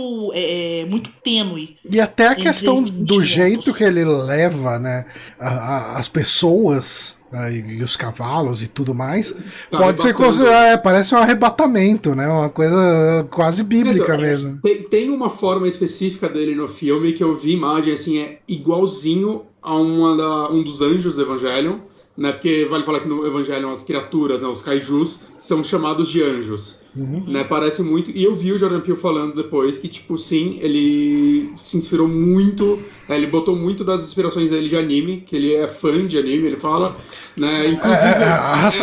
muito tênue. E até a questão do jeito que ele leva, né, as pessoas e os cavalos e tudo mais, pode ser considerado, parece um arrebatamento, né, uma coisa quase bíblica mesmo. Tem uma forma específica dele no filme que eu vi imagem, assim, é igualzinho a um dos anjos do Evangelion, né, porque vale falar que no Evangelion as criaturas, né, os kaijus, são chamados de anjos. Né, parece muito, e eu vi o Jordan Peele falando depois que, tipo, sim, ele se inspirou muito, ele botou muito das inspirações dele de anime, que ele é fã de anime, ele fala, né, inclusive...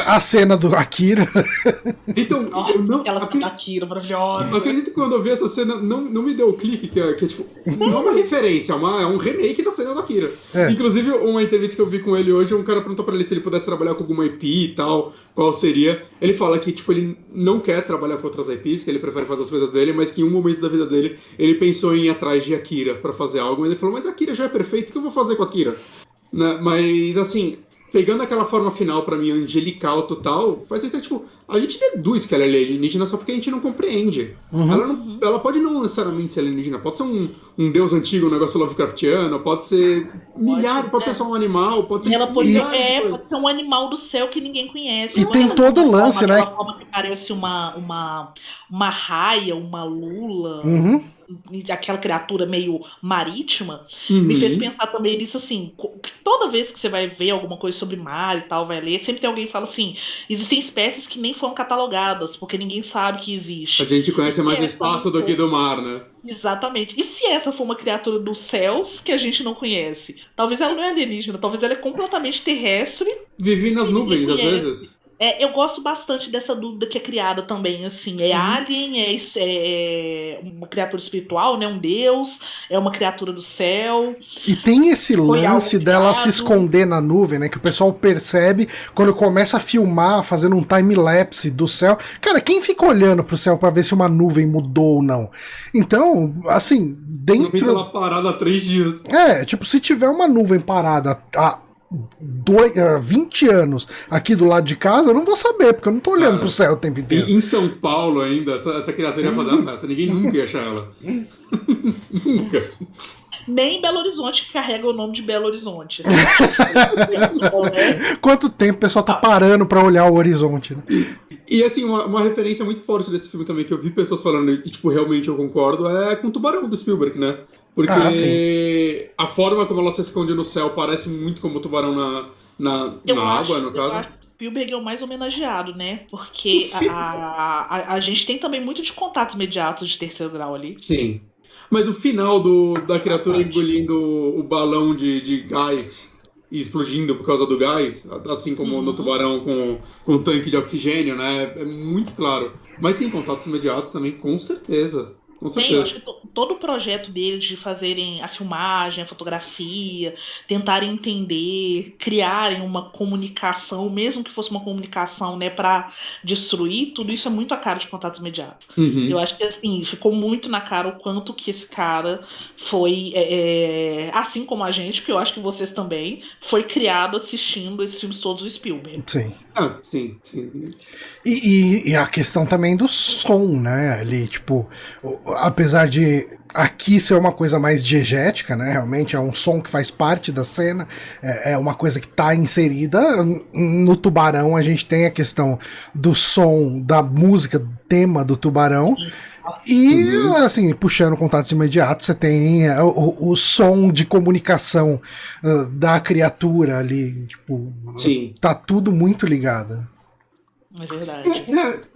a cena do Akira. Então, aquela cena da Akira, maravilhosa. Eu acredito que quando eu vi essa cena, não me deu o clique, que é tipo, não é uma referência, é um remake da cena da Akira. Inclusive, uma entrevista que eu vi com ele hoje, um cara perguntou pra ele se ele pudesse trabalhar com alguma IP e tal, qual seria. Ele fala que, tipo, ele não quer trabalhar com outras IPs, que ele prefere fazer as coisas dele, mas que em um momento da vida dele, ele pensou em ir atrás de Akira pra fazer algo, e ele falou, mas Akira já é perfeito, o que eu vou fazer com Akira? Né? Mas, assim, pegando aquela forma final pra mim, angelical total, faz ser tipo, a gente deduz que ela é alienígena só porque a gente não compreende. Ela pode não necessariamente ser alienígena, pode ser um deus antigo, um negócio Lovecraftiano, pode ser pode ser só um animal, pode ser... Ela pode ser um animal do céu que ninguém conhece. E tem todo o lance, né? Uma forma que parece uma raia, uma lula... aquela criatura meio marítima, me fez Uhum. pensar também nisso assim, toda vez que você vai ver alguma coisa sobre mar e tal, vai ler, sempre tem alguém que fala assim, existem espécies que nem foram catalogadas, porque ninguém sabe que A existe. gente E conhece se mais o essa não espaço do que for, do mar, né? exatamente. E se essa for uma criatura dos céus que a gente não conhece? Talvez ela não é alienígena, talvez ela é completamente terrestre Vivi nas e ninguém nuvens, às conhece. vezes. Eu gosto bastante dessa dúvida que é criada também, assim, é Uhum. alien, é uma criatura espiritual, né, um deus, é uma criatura do céu, E tem esse foi algo lance dela se criado. esconder na nuvem, né? Que o pessoal percebe quando começa a filmar, fazendo um time-lapse do céu. Cara, quem fica olhando pro céu pra ver se uma nuvem mudou ou não? Então, assim, Não vem tá lá dentro. parada há 3 dias. Tipo, se tiver uma nuvem parada há 20 anos aqui do lado de casa, eu não vou saber, porque eu não tô olhando pro Cara, céu o tempo inteiro. em São Paulo ainda, essa criatura ia fazer a festa. Ninguém nunca ia achar ela. Nunca. Nem em Belo Horizonte que carrega o nome de Belo Horizonte, assim, tipo, né? Quanto tempo o pessoal tá parando pra olhar o horizonte, né? E assim, uma referência muito forte desse filme também, que eu vi pessoas falando, e tipo, realmente eu concordo, é com o Tubarão do Spielberg, né? Ah, sim. Porque a forma como ela se esconde no céu parece muito como o tubarão na água, no Eu caso. acho que o Spielberg é o mais homenageado, né? O Porque fi... a gente tem também muito de contatos imediatos de terceiro grau ali. Sim. Mas o final da criatura Bastante. engolindo o balão de gás e explodindo por causa do gás, assim como no Uhum. tubarão com o tanque de oxigênio, né? É muito claro. Mas sim, contatos imediatos também, com certeza. Com Tem, eu certeza. acho que todo o projeto deles de fazerem a filmagem, a fotografia, tentarem entender, criarem uma comunicação, mesmo que fosse uma comunicação, né, para destruir, tudo isso é muito a cara de contatos imediatos. Eu Uhum. acho que assim, ficou muito na cara o quanto que esse cara foi, assim como a gente, porque eu acho que vocês também, foi criado assistindo esses filmes todos do Spielberg. Sim. Ah, sim, sim. E a questão também do som, né? Ali, tipo, apesar de aqui ser uma coisa mais diegética, né? Realmente é um som que faz parte da cena, é uma coisa que tá inserida. No Tubarão a gente tem a questão do som, da música, do tema do Tubarão. E, Uhum. assim, puxando contatos imediatos, você tem o som de comunicação da criatura ali. Tipo, Sim. tá tudo muito ligado. É verdade.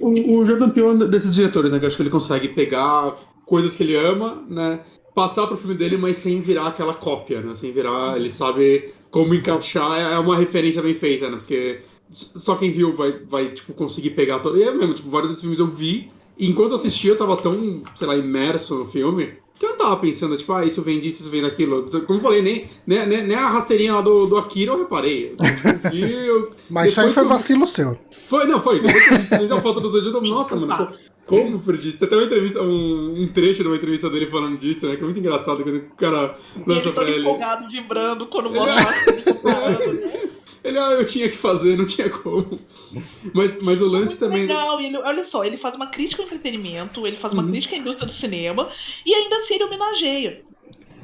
O Jordan Peele é um desses diretores, né? Que eu acho que ele consegue pegar coisas que ele ama, né? Passar pro filme dele, mas sem virar aquela cópia, né? Sem virar, ele sabe como encaixar, é uma referência bem feita, né? Porque só quem viu vai tipo, conseguir pegar todo. E é mesmo, tipo, vários desses filmes eu vi, e enquanto eu assistia, eu tava tão, sei lá, imerso no filme, que eu não tava pensando, tipo, isso vem disso, isso vem daquilo. Como eu falei, nem a rasteirinha lá do Akira eu reparei. Eu, tipo, vi, Mas isso aí depois que foi eu vi. vacilo seu. Foi, não, foi. Depois que eu vi a foto dos dois, eu tô, Sim, nossa, mano, culpado. como perdi isso? Tem até uma entrevista, um trecho de uma entrevista dele falando disso, né? Que é muito engraçado quando o cara E ele lança pra todo ele. empolgado, vibrando quando Ele, mostra lá ele comparando, né? eu tinha que fazer, não tinha como. Mas o É lance muito também. legal. E ele, olha só, ele faz uma crítica ao entretenimento, ele faz uma Uhum, crítica à indústria do cinema e ainda assim ele homenageia.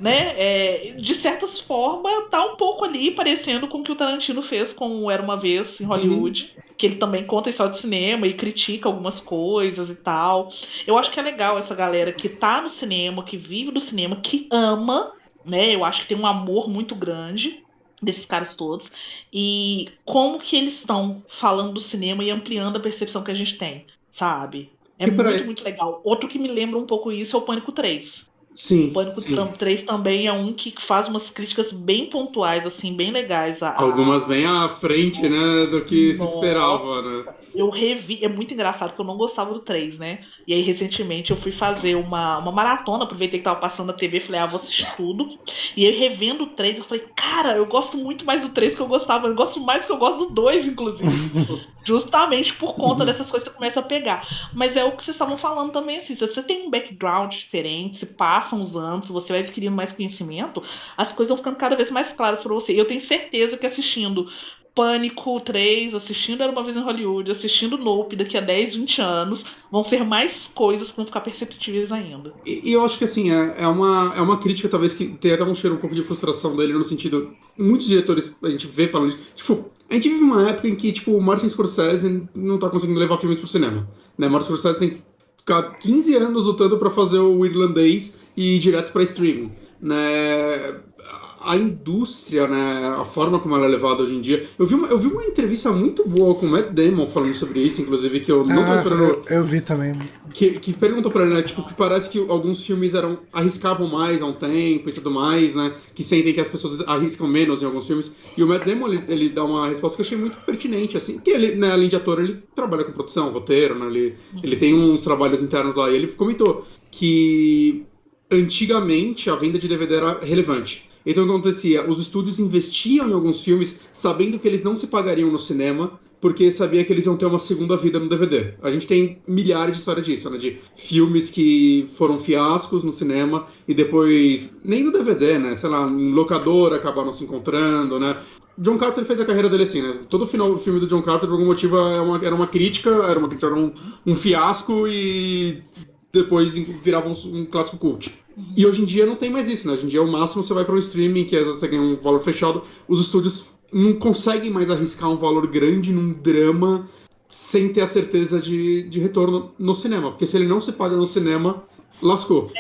Né? De certas formas, tá um pouco ali parecendo com o que o Tarantino fez com o Era Uma Vez em uhum. Hollywood. Que ele também conta a história do cinema e critica algumas coisas e tal. Eu acho que é legal essa galera que tá no cinema, que vive do cinema, que ama, né? Eu acho que tem um amor muito grande desses caras todos. E como que eles estão falando do cinema e ampliando a percepção que a gente tem, sabe? É E pra muito, muito legal. Outro que me lembra um pouco isso é o Pânico 3. Sim, Pânico sim. 3 também é um que faz umas críticas bem pontuais, assim, bem legais. Algumas bem à frente, né, do que se Nossa, esperava, né? eu revi. É muito engraçado porque eu não gostava do 3, né? E aí, recentemente, eu fui fazer uma maratona. Aproveitei que tava passando na TV, falei, vou assistir tudo. E aí, revendo o 3, eu falei, cara, eu gosto muito mais do 3 que eu gostava. Eu gosto mais que eu gosto do 2, inclusive. Justamente por conta Uhum. dessas coisas que você começa a pegar. Mas é o que vocês estavam falando também, assim. Se você tem um background diferente, se passam os anos, se você vai adquirindo mais conhecimento, as coisas vão ficando cada vez mais claras pra você. E eu tenho certeza que assistindo Pânico 3, assistindo Era Uma Vez em Hollywood, assistindo Nope daqui a 10, 20 anos, vão ser mais coisas que vão ficar perceptíveis ainda. E eu acho que assim, é uma crítica, talvez, que tem até um cheiro um pouco de frustração dele, no sentido. Muitos diretores a gente vê falando de. Tipo, a gente vive uma época em que, tipo, o Martin Scorsese não tá conseguindo levar filmes pro cinema. Né? Martin Scorsese tem ficar 15 anos lutando pra fazer o irlandês e ir direto pra streaming, né? A indústria, né, a forma como ela é levada hoje em dia. Eu vi uma entrevista muito boa com o Matt Damon falando sobre isso, inclusive, que eu não tô esperando. Eu vi também. Que perguntou pra ele, né, tipo, que parece que alguns filmes arriscavam mais há um tempo e tudo mais, né, que sentem que as pessoas arriscam menos em alguns filmes. E o Matt Damon, ele dá uma resposta que eu achei muito pertinente, assim, porque ele, né, além de ator, ele trabalha com produção, roteiro, né, ele tem uns trabalhos internos lá, e ele comentou que antigamente a venda de DVD era relevante. Então o que acontecia? Os estúdios investiam em alguns filmes sabendo que eles não se pagariam no cinema, porque sabia que eles iam ter uma segunda vida no DVD. A gente tem milhares de histórias disso, né? De filmes que foram fiascos no cinema e depois, nem no DVD, né? Sei lá, em locadora acabaram se encontrando, né? John Carter fez a carreira dele assim, né? Todo final do filme do John Carter, por algum motivo, era uma crítica, era um fiasco e depois virava um clássico cult. E hoje em dia não tem mais isso, né? Hoje em dia, o máximo você vai para um streaming, que às vezes você ganha um valor fechado. Os estúdios não conseguem mais arriscar um valor grande num drama sem ter a certeza de retorno no cinema. Porque se ele não se paga no cinema, lascou.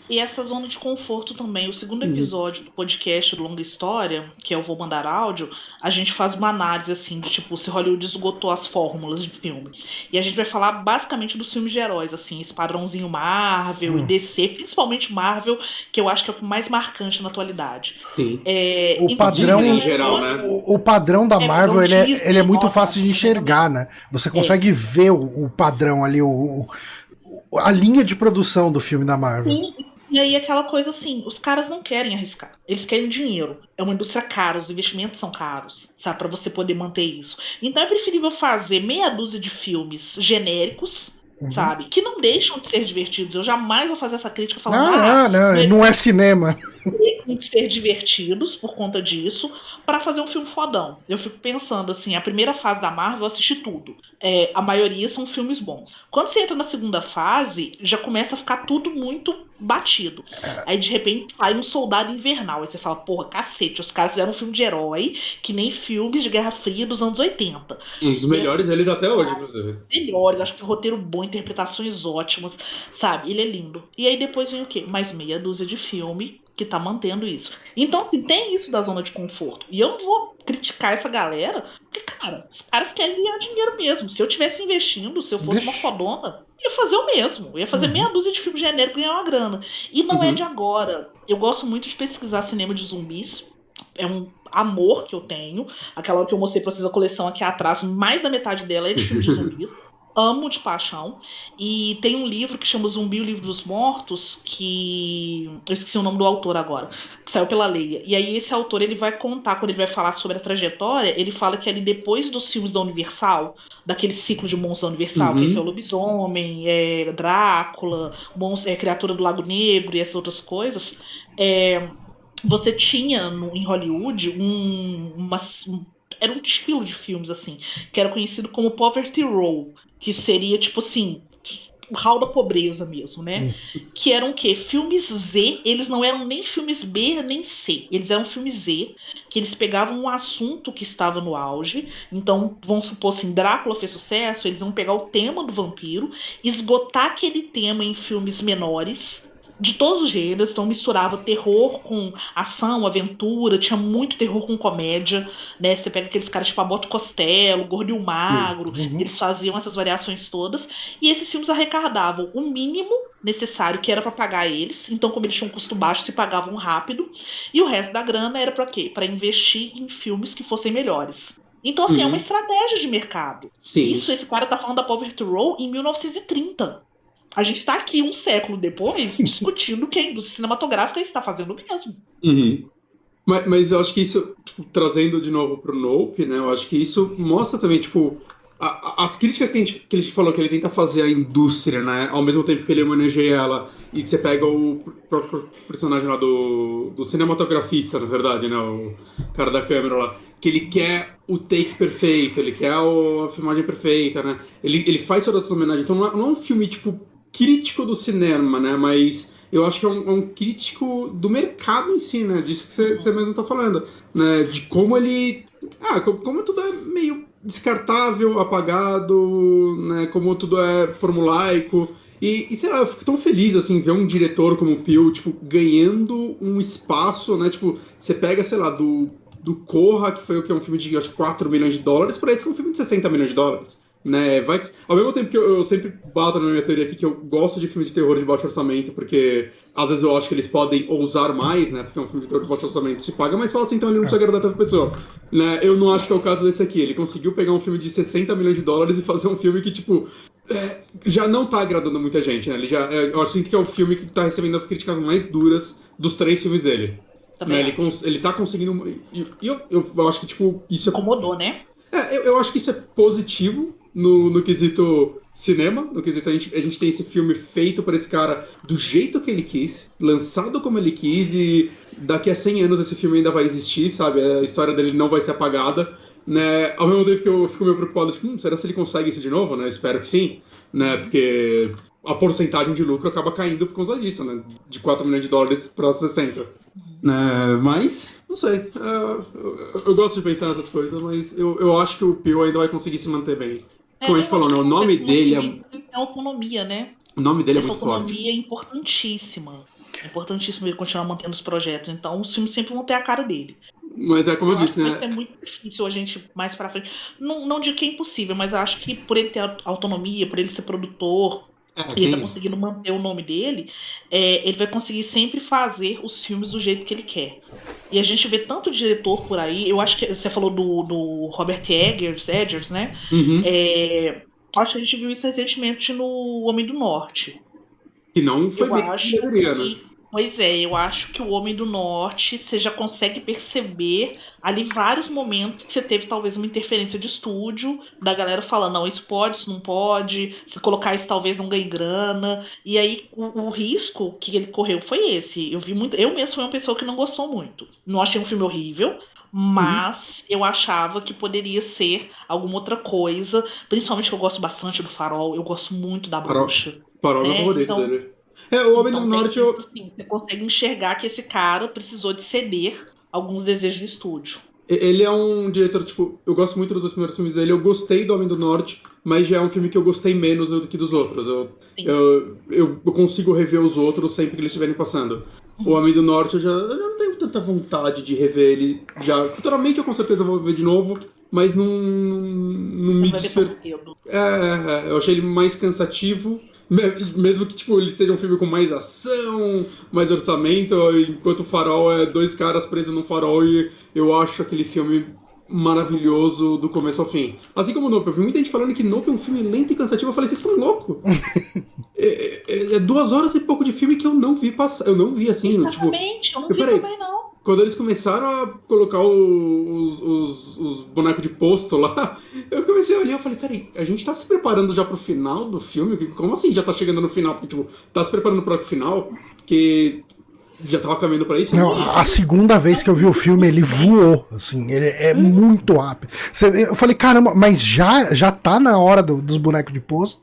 E essa zona de conforto também. O segundo episódio do podcast do Longa História, que eu vou mandar áudio, a gente faz uma análise assim de tipo se Hollywood esgotou as fórmulas de filme. E a gente vai falar basicamente dos filmes de heróis, assim, esse padrãozinho Marvel e DC, principalmente Marvel, que eu acho que é o mais marcante na atualidade. Sim. O padrão em geral, né? O padrão da Marvel, ele é muito nossa, fácil de enxergar, né? Você consegue ver o padrão ali, a linha de produção do filme da Marvel. Sim. E aí aquela coisa assim, os caras não querem arriscar, eles querem dinheiro. É uma indústria cara, os investimentos são caros, sabe, pra você poder manter isso. Então é preferível fazer meia dúzia de filmes genéricos, sabe, que não deixam de ser divertidos. Eu jamais vou fazer essa crítica falando não é cinema. Tem que ser divertidos por conta disso para fazer um filme fodão. Eu fico pensando assim, a primeira fase da Marvel eu assisti tudo. A maioria são filmes bons. Quando você entra na segunda fase, já começa a ficar tudo muito batido. Aí de repente sai um Soldado Invernal. Aí você fala, porra, cacete, os caras fizeram um filme de herói que nem filmes de Guerra Fria dos anos 80. Um dos melhores deles até hoje, inclusive. Melhores, acho que roteiro bom, interpretações ótimas, sabe? Ele é lindo. E aí depois vem o quê? Mais meia dúzia de filme que tá mantendo isso. Então, assim, tem isso da zona de conforto. E eu não vou criticar essa galera, porque, cara, os caras querem ganhar dinheiro mesmo. Se eu tivesse investindo, se eu fosse uma fodona, ia fazer o mesmo. Eu ia fazer meia dúzia de filme genérico e ganhar uma grana. E não é de agora. Eu gosto muito de pesquisar cinema de zumbis. É um amor que eu tenho. Aquela hora que eu mostrei pra vocês a coleção aqui atrás, mais da metade dela é de filme de zumbis. Amo de paixão. E tem um livro que chama Zumbi, o Livro dos Mortos, que eu esqueci o nome do autor agora, que saiu pela Leia. E aí esse autor, ele vai contar, quando ele vai falar sobre a trajetória, ele fala que ali depois dos filmes da Universal, daquele ciclo de monstros da Universal, que é o Lobisomem, Drácula, Criatura do Lago Negro e essas outras coisas, você tinha em Hollywood era um estilo de filmes, assim, que era conhecido como Poverty Row, que seria, tipo assim, o hall da pobreza mesmo, né? Que eram o quê? Filmes Z, eles não eram nem filmes B nem C, eles eram filmes Z, que eles pegavam um assunto que estava no auge. Então, vamos supor assim, Drácula fez sucesso, eles vão pegar o tema do vampiro, esgotar aquele tema em filmes menores, de todos os gêneros. Então misturava terror com ação, aventura, tinha muito terror com comédia, né? Você pega aqueles caras tipo Abbott Costello, Gordo e o Magro, eles faziam essas variações todas, e esses filmes arrecadavam o mínimo necessário que era para pagar eles. Então, como eles tinham um custo baixo, se pagavam rápido, e o resto da grana era para quê? Para investir em filmes que fossem melhores. Então, assim, é uma estratégia de mercado. Sim. Isso, esse cara tá falando da Poverty Row em 1930. A gente tá aqui um século depois discutindo que a indústria cinematográfica está fazendo o mesmo. Mas eu acho que isso, tipo, trazendo de novo pro Nope, né? Eu acho que isso mostra também, tipo, as críticas que ele falou que ele tenta fazer à indústria, né? Ao mesmo tempo que ele homenageia ela, e que você pega o próprio personagem lá do cinematografista, na verdade, né? O cara da câmera lá. Que ele quer o take perfeito, ele quer a filmagem perfeita, né? Ele faz todas essas homenagens. Então não é um filme, tipo, crítico do cinema, né? Mas eu acho que é um crítico do mercado em si, né? Disso que você mesmo tá falando, né? De como ele... como tudo é meio descartável, apagado, né? Como tudo é formulaico. E sei lá, eu fico tão feliz, assim, ver um diretor como o Peele, tipo, ganhando um espaço, né? Tipo, você pega, sei lá, do Corra, que foi o que é um filme de, acho que 4 milhões de dólares, pra esse que é um filme de 60 milhões de dólares. Né? Ao mesmo tempo que eu sempre bato na minha teoria aqui que eu gosto de filme de terror de baixo orçamento, porque às vezes eu acho que eles podem ousar mais, né? Porque é um filme de terror de baixo orçamento, se paga mais fácil, então ele não precisa agradar tanta pessoa. Né? Eu não acho que é o caso desse aqui. Ele conseguiu pegar um filme de 60 milhões de dólares e fazer um filme que, tipo, já não tá agradando muita gente, né? Eu sinto que é o filme que tá recebendo as críticas mais duras dos 3 filmes dele. Né? Ele tá conseguindo. E eu acho que, tipo, isso é. Incomodou, né? Eu acho que isso é positivo no quesito cinema, no quesito a gente tem esse filme feito por esse cara do jeito que ele quis, lançado como ele quis, e daqui a 100 anos esse filme ainda vai existir, sabe? A história dele não vai ser apagada, né? Ao mesmo tempo que eu fico meio preocupado, tipo, será que ele consegue isso de novo, né? Espero que sim, né? Porque a porcentagem de lucro acaba caindo por causa disso, né? De 4 milhões de dólares para 60. Mas, não sei. Eu gosto de pensar nessas coisas, mas eu acho que o Peele ainda vai conseguir se manter bem. Como a gente falou, né? O nome dele é autonomia, né? O nome dele é Essa muito forte. autonomia é importantíssima. É importantíssimo ele continuar mantendo os projetos. Então, os filmes sempre vão ter a cara dele. Mas como eu disse, né? Vai ser muito difícil a gente mais pra frente. Não digo que é impossível, mas acho que por ele ter autonomia, por ele ser produtor, e ele tá conseguindo manter o nome dele, ele vai conseguir sempre fazer os filmes do jeito que ele quer. E a gente vê tanto diretor por aí, eu acho que você falou do Robert Eggers, né? Uhum. Acho que a gente viu isso recentemente no Homem do Norte. Que não foi bem que deveria, né? Pois é, eu acho que o Homem do Norte, você já consegue perceber ali vários momentos que você teve talvez uma interferência de estúdio, da galera falando, não, isso pode, isso não pode, se colocar isso talvez não ganhe grana. E aí o risco que ele correu foi esse. Eu mesmo fui uma pessoa que não gostou muito. Não achei um filme horrível, mas eu achava que poderia ser alguma outra coisa. Principalmente que eu gosto bastante do Farol, eu gosto muito da Bruxa. Farol é o favorito dele. O Homem do Norte... Assim, você consegue enxergar que esse cara precisou de ceder alguns desejos do estúdio. Ele é um diretor, tipo, eu gosto muito dos 2 primeiros filmes dele, eu gostei do Homem do Norte, mas já é um filme que eu gostei menos do que dos outros. Eu consigo rever os outros sempre que eles estiverem passando. O Homem do Norte eu já não tenho tanta vontade de rever ele. Futuramente eu com certeza vou ver de novo, mas não me despertou. Eu achei ele mais cansativo. Mesmo que tipo, ele seja um filme com mais ação, mais orçamento, enquanto o Farol é 2 caras presos num farol, e eu acho aquele filme maravilhoso do começo ao fim. Assim como o Nope. Eu vi muita gente falando que Nope é um filme lento e cansativo. Eu falei, vocês estão loucos? É 2 horas e pouco de filme que eu não vi passar. Eu não vi assim. Exatamente, tipo, eu não vi também não. Quando eles começaram a colocar os bonecos de posto lá, eu comecei a olhar e falei, peraí, a gente tá se preparando já pro final do filme? Como assim já tá chegando no final? Porque, tipo, tá se preparando pro final? Porque já tava caminhando pra isso? Não, a segunda vez que eu vi o filme, ele voou, assim, ele é muito rápido. Eu falei, caramba, mas já tá na hora dos bonecos de posto?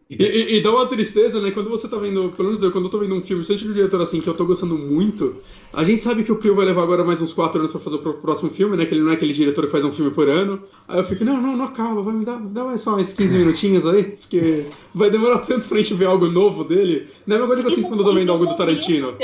E dá uma tristeza, né? Quando você tá vendo, pelo menos quando eu tô vendo um filme, principalmente de um diretor assim, que eu tô gostando muito, a gente sabe que o Peele vai levar agora mais uns 4 anos pra fazer o próximo filme, né? Que ele não é aquele diretor que faz um filme por ano. Aí eu fico, não acaba, vai me dar mais só mais 15 minutinhos aí, porque vai demorar tanto pra gente ver algo novo dele. Não é a mesma coisa que eu sinto quando eu tô vendo algo do Tarantino.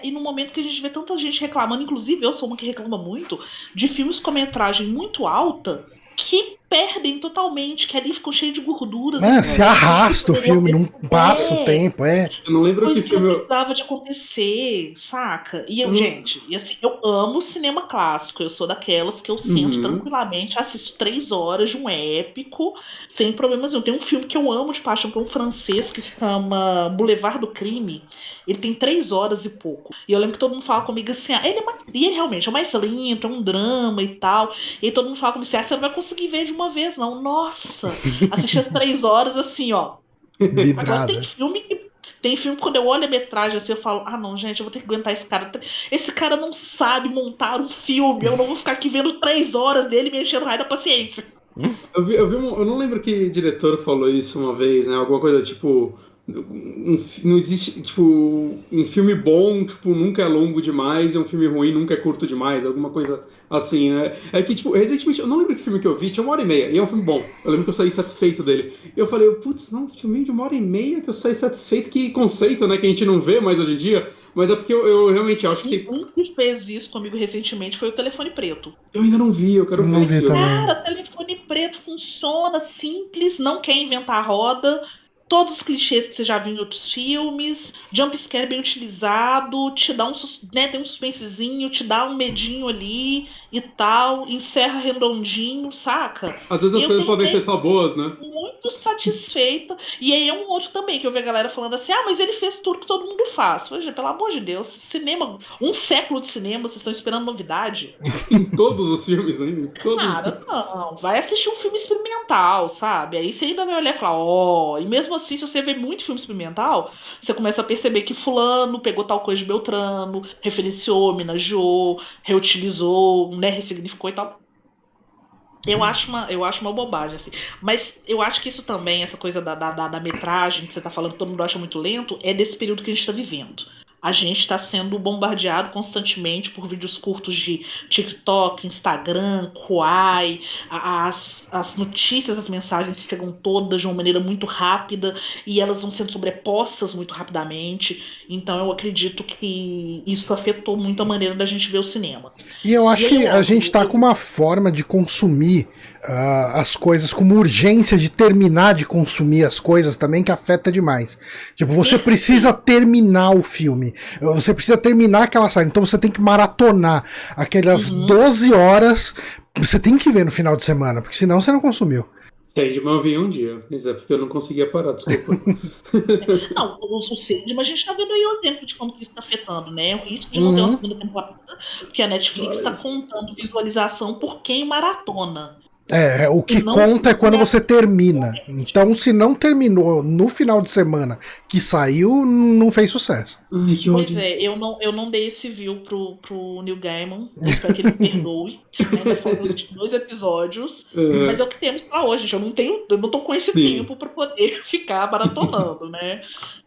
E no momento que a gente vê tanta gente reclamando, inclusive eu sou uma que reclama muito, de filmes com metragem muito alta, que perdem totalmente, que ali ficam cheios de gorduras. Se arrasta o filme, não passa o tempo, Eu não lembro que filme precisava de acontecer, saca? E eu, gente, assim, eu amo cinema clássico, eu sou daquelas que eu sento tranquilamente, assisto 3 horas de um épico, sem problemas nenhum. Tem um filme que eu amo de paixão, que é um francês, que se chama Boulevard do Crime. Ele tem 3 horas e pouco. E eu lembro que todo mundo fala comigo assim, ele realmente é mais lento, é um drama e tal. E aí todo mundo fala comigo assim, você não vai conseguir ver de uma vez, não. Nossa! Assisti as 3 horas assim, ó. Agora tem filme quando eu olho a metragem assim, eu falo, não, gente, eu vou ter que aguentar esse cara. Esse cara não sabe montar um filme. Eu não vou ficar aqui vendo 3 horas dele me enchendo raio da paciência. Eu não lembro que diretor falou isso uma vez, né? Alguma coisa tipo, não existe, tipo, um filme bom, tipo, nunca é longo demais, e um filme ruim nunca é curto demais, alguma coisa assim, né? É que, tipo, recentemente, eu não lembro que filme que eu vi, tinha 1h30, e é um filme bom. Eu lembro que eu saí satisfeito dele. E eu falei, putz, não, filme de 1h30 que eu saí satisfeito, que conceito, né, que a gente não vê mais hoje em dia, mas é porque eu realmente acho que Um que fez isso comigo recentemente foi o Telefone Preto. eu ainda não vi, eu quero ver Não esse vi filme. também. Cara, Telefone Preto funciona, simples, não quer inventar a roda. Todos os clichês que você já viu em outros filmes, jumpscare bem utilizado, te dá né, tem um suspensezinho, te dá um medinho ali e tal, encerra redondinho, saca? Às vezes as Eu coisas podem ser terminei só boas, né? muito satisfeita. E aí é um outro também que eu vi a galera falando assim: ah, mas ele fez tudo que todo mundo faz. Hoje, pelo amor de Deus, cinema, um século de cinema, vocês estão esperando novidade? Em todos os filmes ainda, em todos os Cara, filmes. não. Vai assistir um filme experimental, sabe? Aí você ainda vai olhar e falar, ó. E mesmo assim, se você vê muito filme experimental, você começa a perceber que fulano pegou tal coisa de Beltrano, referenciou, homenageou, reutilizou, né, ressignificou e tal. Eu acho uma bobagem, assim. Mas eu acho que isso também, essa coisa da metragem que você tá falando, que todo mundo acha muito lento, é desse período que a gente tá vivendo. A gente está sendo bombardeado constantemente por vídeos curtos de TikTok, Instagram, Quai. As notícias, as mensagens chegam todas de uma maneira muito rápida e elas vão sendo sobrepostas muito rapidamente. Então eu acredito que isso afetou muito a maneira da gente ver o cinema. E eu E acho aí, que a gente óbvio, tá com uma forma de consumir as coisas, com uma urgência de terminar de consumir as coisas também que afeta demais. Tipo, você precisa terminar o filme. Você precisa terminar aquela saga. Então você tem que maratonar aquelas 12 horas. Você tem que ver no final de semana, porque senão você não consumiu. Sandman eu vi um dia, mas é porque eu não conseguia parar, desculpa. Não, o Sandman, a gente está vendo aí o exemplo de como que isso está afetando, né? O risco de não ter uma Uhum. segunda temporada, porque a Netflix Fala está isso. contando visualização por quem maratona. O E que não conta é por quando quem você termina. Então, se não terminou no final de semana que saiu, não fez sucesso. Ai, que Pois ódio. é, eu não dei esse view pro Neil Gaiman. Eu espero que ele me perdoe. Ainda faltam os 2 episódios. Mas é o que temos pra hoje, gente. Eu não tô com esse Sim. tempo pra poder ficar maratonando, né?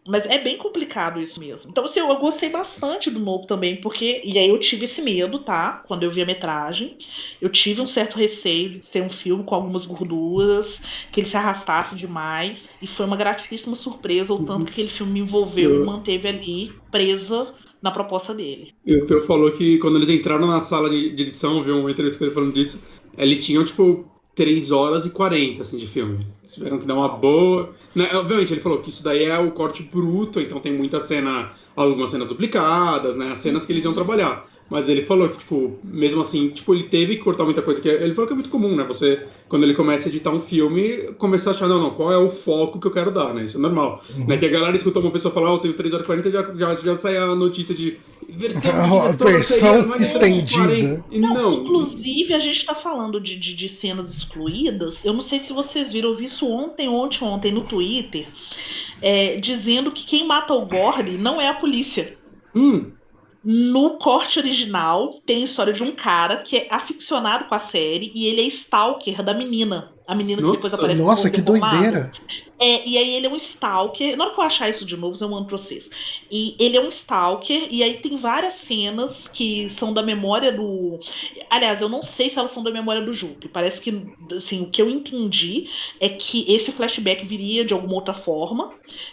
Mas é bem complicado isso mesmo. Então, assim, eu gostei bastante do novo também, porque. E aí eu tive esse medo, tá? Quando eu vi a metragem. Eu tive um certo receio de ser um filme com algumas gorduras, que ele se arrastasse demais. E foi uma gratíssima surpresa o tanto que aquele filme me envolveu e me Eu, manteve ali presa na proposta dele. o Pedro falou que quando eles entraram na sala de edição, viu uma entrevista com ele falando disso, eles tinham, tipo, 3h40, assim, de filme. Eles tiveram que dar uma boa... Né, obviamente, ele falou que isso daí é o corte bruto, então tem muita cena, algumas cenas duplicadas, né, as cenas que eles iam trabalhar. Mas ele falou que, tipo, mesmo assim, tipo, ele teve que cortar muita coisa. Ele falou que é muito comum, né? Você, quando ele começa a editar um filme, começar a achar, não, qual é o foco que eu quero dar, né? Isso é normal. Né? Que a galera escutou uma pessoa falar, eu tenho 3h40, já sai a notícia de versão A de diretor seria versão mais de 40. estendida. E Não, não. inclusive a gente tá falando de cenas excluídas. Eu não sei se vocês viram, eu vi isso ontem no Twitter, dizendo que quem mata o Gordy não é a polícia. Hum, No corte original, tem a história de um cara que é aficionado com a série e ele é stalker da menina. A menina que depois nossa. aparece no Nossa, corpo que deformado. doideira. E aí ele é um stalker. Na hora que eu achar isso de novo, eu mando pra vocês. E ele é um stalker, e aí tem várias cenas que são da memória do. Aliás, eu não sei se elas são da memória do Jupe. Parece que, assim, o que eu entendi é que esse flashback viria de alguma outra forma.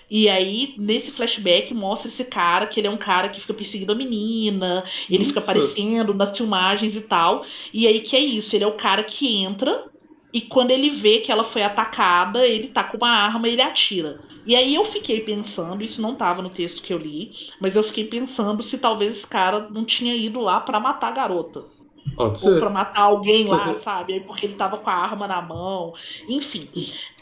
E aí, nesse flashback, mostra esse cara, que ele é um cara que fica perseguindo a menina, ele fica Nossa. aparecendo nas filmagens e tal. E aí que é isso, ele é o cara que entra. E quando ele vê que ela foi atacada, ele tá com uma arma e ele atira. E aí eu fiquei pensando, isso não tava no texto que eu li, mas eu fiquei pensando se talvez esse cara não tinha ido lá pra matar a garota. Pode Ou pra ser. matar alguém Só lá, se- sabe? Aí porque ele tava com a arma na mão. Enfim,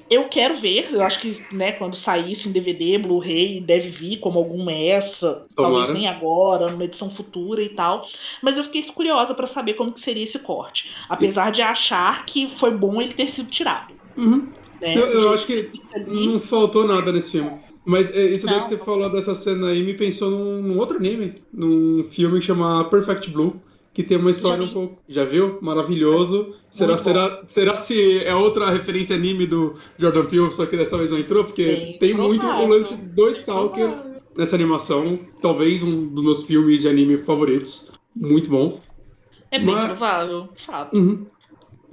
eu quero ver. Eu acho que, né, quando sair isso em DVD, Blu-ray, deve vir como algum extra. Talvez Tomara. nem agora, numa edição futura e tal. Mas eu fiquei curiosa pra saber como que seria esse corte. E- Apesar de achar que foi bom ele ter sido tirado, uhum. né? Do Eu jeito acho que que fica não ali. faltou nada nesse filme. Mas isso daí que Não. você falou dessa cena aí me pensou num outro anime, num filme que chama Perfect Blue, que tem uma história um pouco... Já viu? Maravilhoso. Será se é outra referência anime do Jordan Peele, só que dessa vez não entrou? Porque tem muito o lance do Stalker nessa animação. Talvez um dos meus filmes de anime favoritos. Muito bom. É bem provável, fato. Uhum.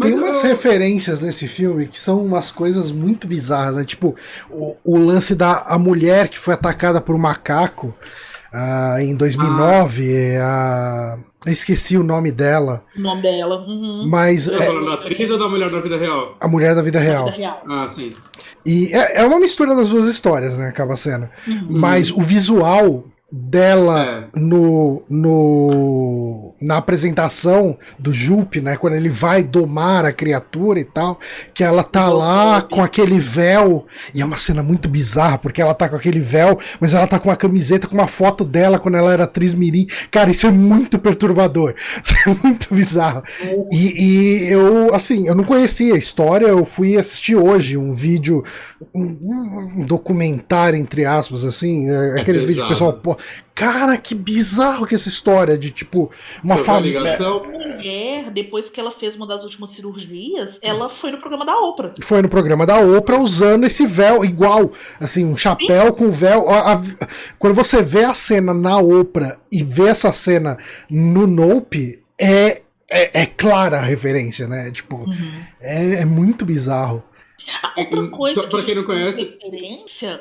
Tem umas referências nesse filme que são umas coisas muito bizarras, né? Tipo, o lance da mulher que foi atacada por um macaco em 2009. Eu esqueci o nome dela. O nome dela. Uhum. Mas Você tá falando da atriz ou da mulher da vida real? A mulher da vida real. Ah, sim. E é uma mistura das duas histórias, né? Acaba sendo. Mas o visual dela na apresentação do Jupe, né, quando ele vai domar a criatura e tal, que ela tá lá com aquele véu, e é uma cena muito bizarra, porque ela tá com aquele véu, mas ela tá com uma camiseta com uma foto dela quando ela era atriz mirim. Cara, isso é muito perturbador. Isso é muito bizarro. E eu, assim, eu não conhecia a história, eu fui assistir hoje um vídeo, um documentário, entre aspas, assim, aqueles vídeos que o pessoal... Cara, que bizarro que essa história de, tipo, uma família... mulher, depois que ela fez uma das últimas cirurgias, ela foi no programa da Oprah. Foi no programa da Oprah usando esse véu igual, assim, um chapéu com véu. Quando você vê a cena na Oprah e vê essa cena no Nope, é clara a referência, né? Tipo, é muito bizarro. Outra coisa pra quem não conhece... referência,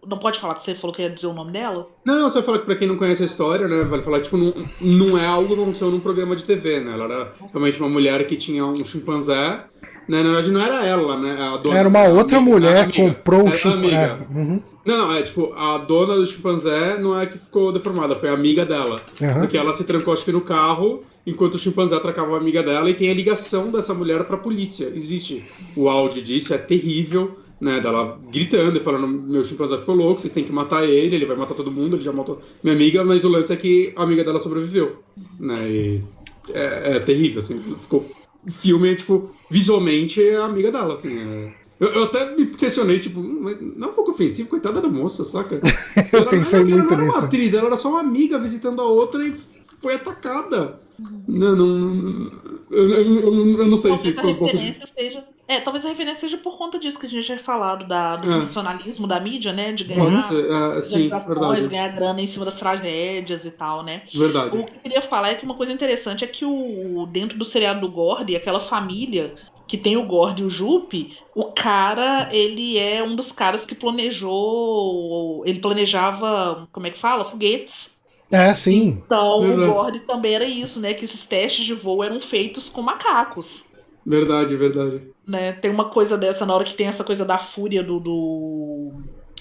não pode falar que você falou que ia dizer o nome dela? Não, você fala que pra quem não conhece a história, né, vale falar, tipo, não é algo que aconteceu num programa de TV, né, ela era realmente uma mulher que tinha um chimpanzé, né, na verdade não era ela, né, a dona... Era uma outra mulher que comprou um chimpanzé. Não, tipo, a dona do chimpanzé não é que ficou deformada, foi a amiga dela, porque ela se trancou, acho que no carro, enquanto o chimpanzé atracava a amiga dela, e tem a ligação dessa mulher pra polícia, existe o áudio disso, é terrível, né, dela gritando e falando, meu chimpanzé ficou louco, vocês têm que matar ele vai matar todo mundo, ele já matou minha amiga, mas o lance é que a amiga dela sobreviveu, né, e é terrível, assim, ficou, o filme, tipo, visualmente é a amiga dela, assim, eu até me questionei, tipo, não é um pouco ofensivo, coitada da moça, saca? Eu pensei muito nisso. Ela não era uma atriz, ela era só uma amiga visitando a outra e foi atacada. Eu não sei talvez se foi um pouco... talvez a referência seja por conta disso que a gente já falado, do sensacionalismo da mídia, né? De ganhar, sim, verdade. Ganhar grana em cima das tragédias e tal, né? Verdade. O que eu queria falar é que uma coisa interessante é que dentro do seriado do Gordy, aquela família que tem o Gordy e o Jupe, o cara, ele é um dos caras que planejava, como é que fala? Foguetes. Sim. Então, o Gordy também era isso, né? Que esses testes de voo eram feitos com macacos. Verdade. Né? Tem uma coisa dessa, na hora que tem essa coisa da fúria do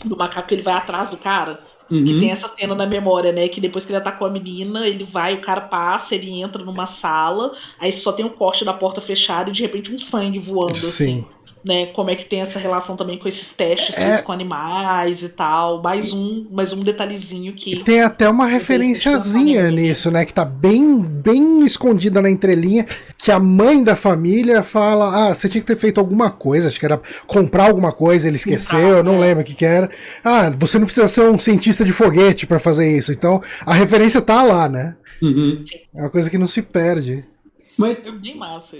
macaco, que ele vai atrás do cara. Que tem essa cena na memória, né? Que depois que ele atacou a menina, o cara passa, ele entra numa sala, aí só tem um corte da porta fechada e de repente um sangue voando. Sim. Assim. Né, como é que tem essa relação também com esses testes com animais e tal. Mais um detalhezinho que... E tem até uma referenciazinha nisso, né? Que tá bem, bem escondida na entrelinha, que a mãe da família fala, você tinha que ter feito alguma coisa, acho que era comprar alguma coisa, ele esqueceu, eu não lembro o que era. Você não precisa ser um cientista de foguete pra fazer isso. Então, a referência tá lá, né? É uma coisa que não se perde. Mas é bem massa.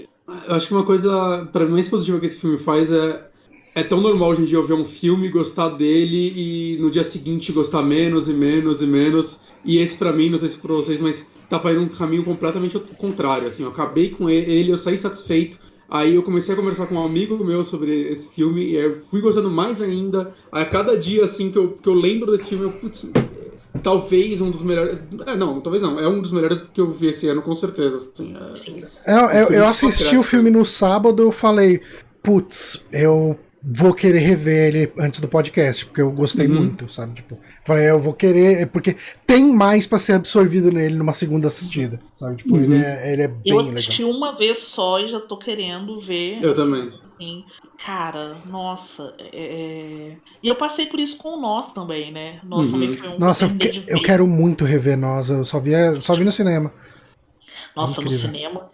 Eu acho que uma coisa, pra mim, mais positiva que esse filme faz é tão normal hoje em dia eu ver um filme, gostar dele e no dia seguinte gostar menos e menos e menos. E esse pra mim, não sei se pra vocês, mas tá fazendo um caminho completamente contrário. Assim, eu acabei com ele, eu saí satisfeito. Aí eu comecei a conversar com um amigo meu sobre esse filme e eu fui gostando mais ainda. A cada dia, assim, que eu lembro desse filme, talvez um dos melhores... talvez não. É um dos melhores que eu vi esse ano, com certeza. Assim, eu assisti o filme no sábado, eu falei, eu vou querer rever ele antes do podcast, porque eu gostei muito, sabe? Tipo, falei, eu vou querer, porque tem mais pra ser absorvido nele numa segunda assistida, sabe? Tipo, ele é bem legal. Eu assisti uma vez só e já tô querendo ver. Eu também. Assim, cara, nossa, E eu passei por isso com o Nós também, né? Nós também foi um... Nossa, eu quero muito rever Nós, eu só vi no cinema. Nossa, no cinema...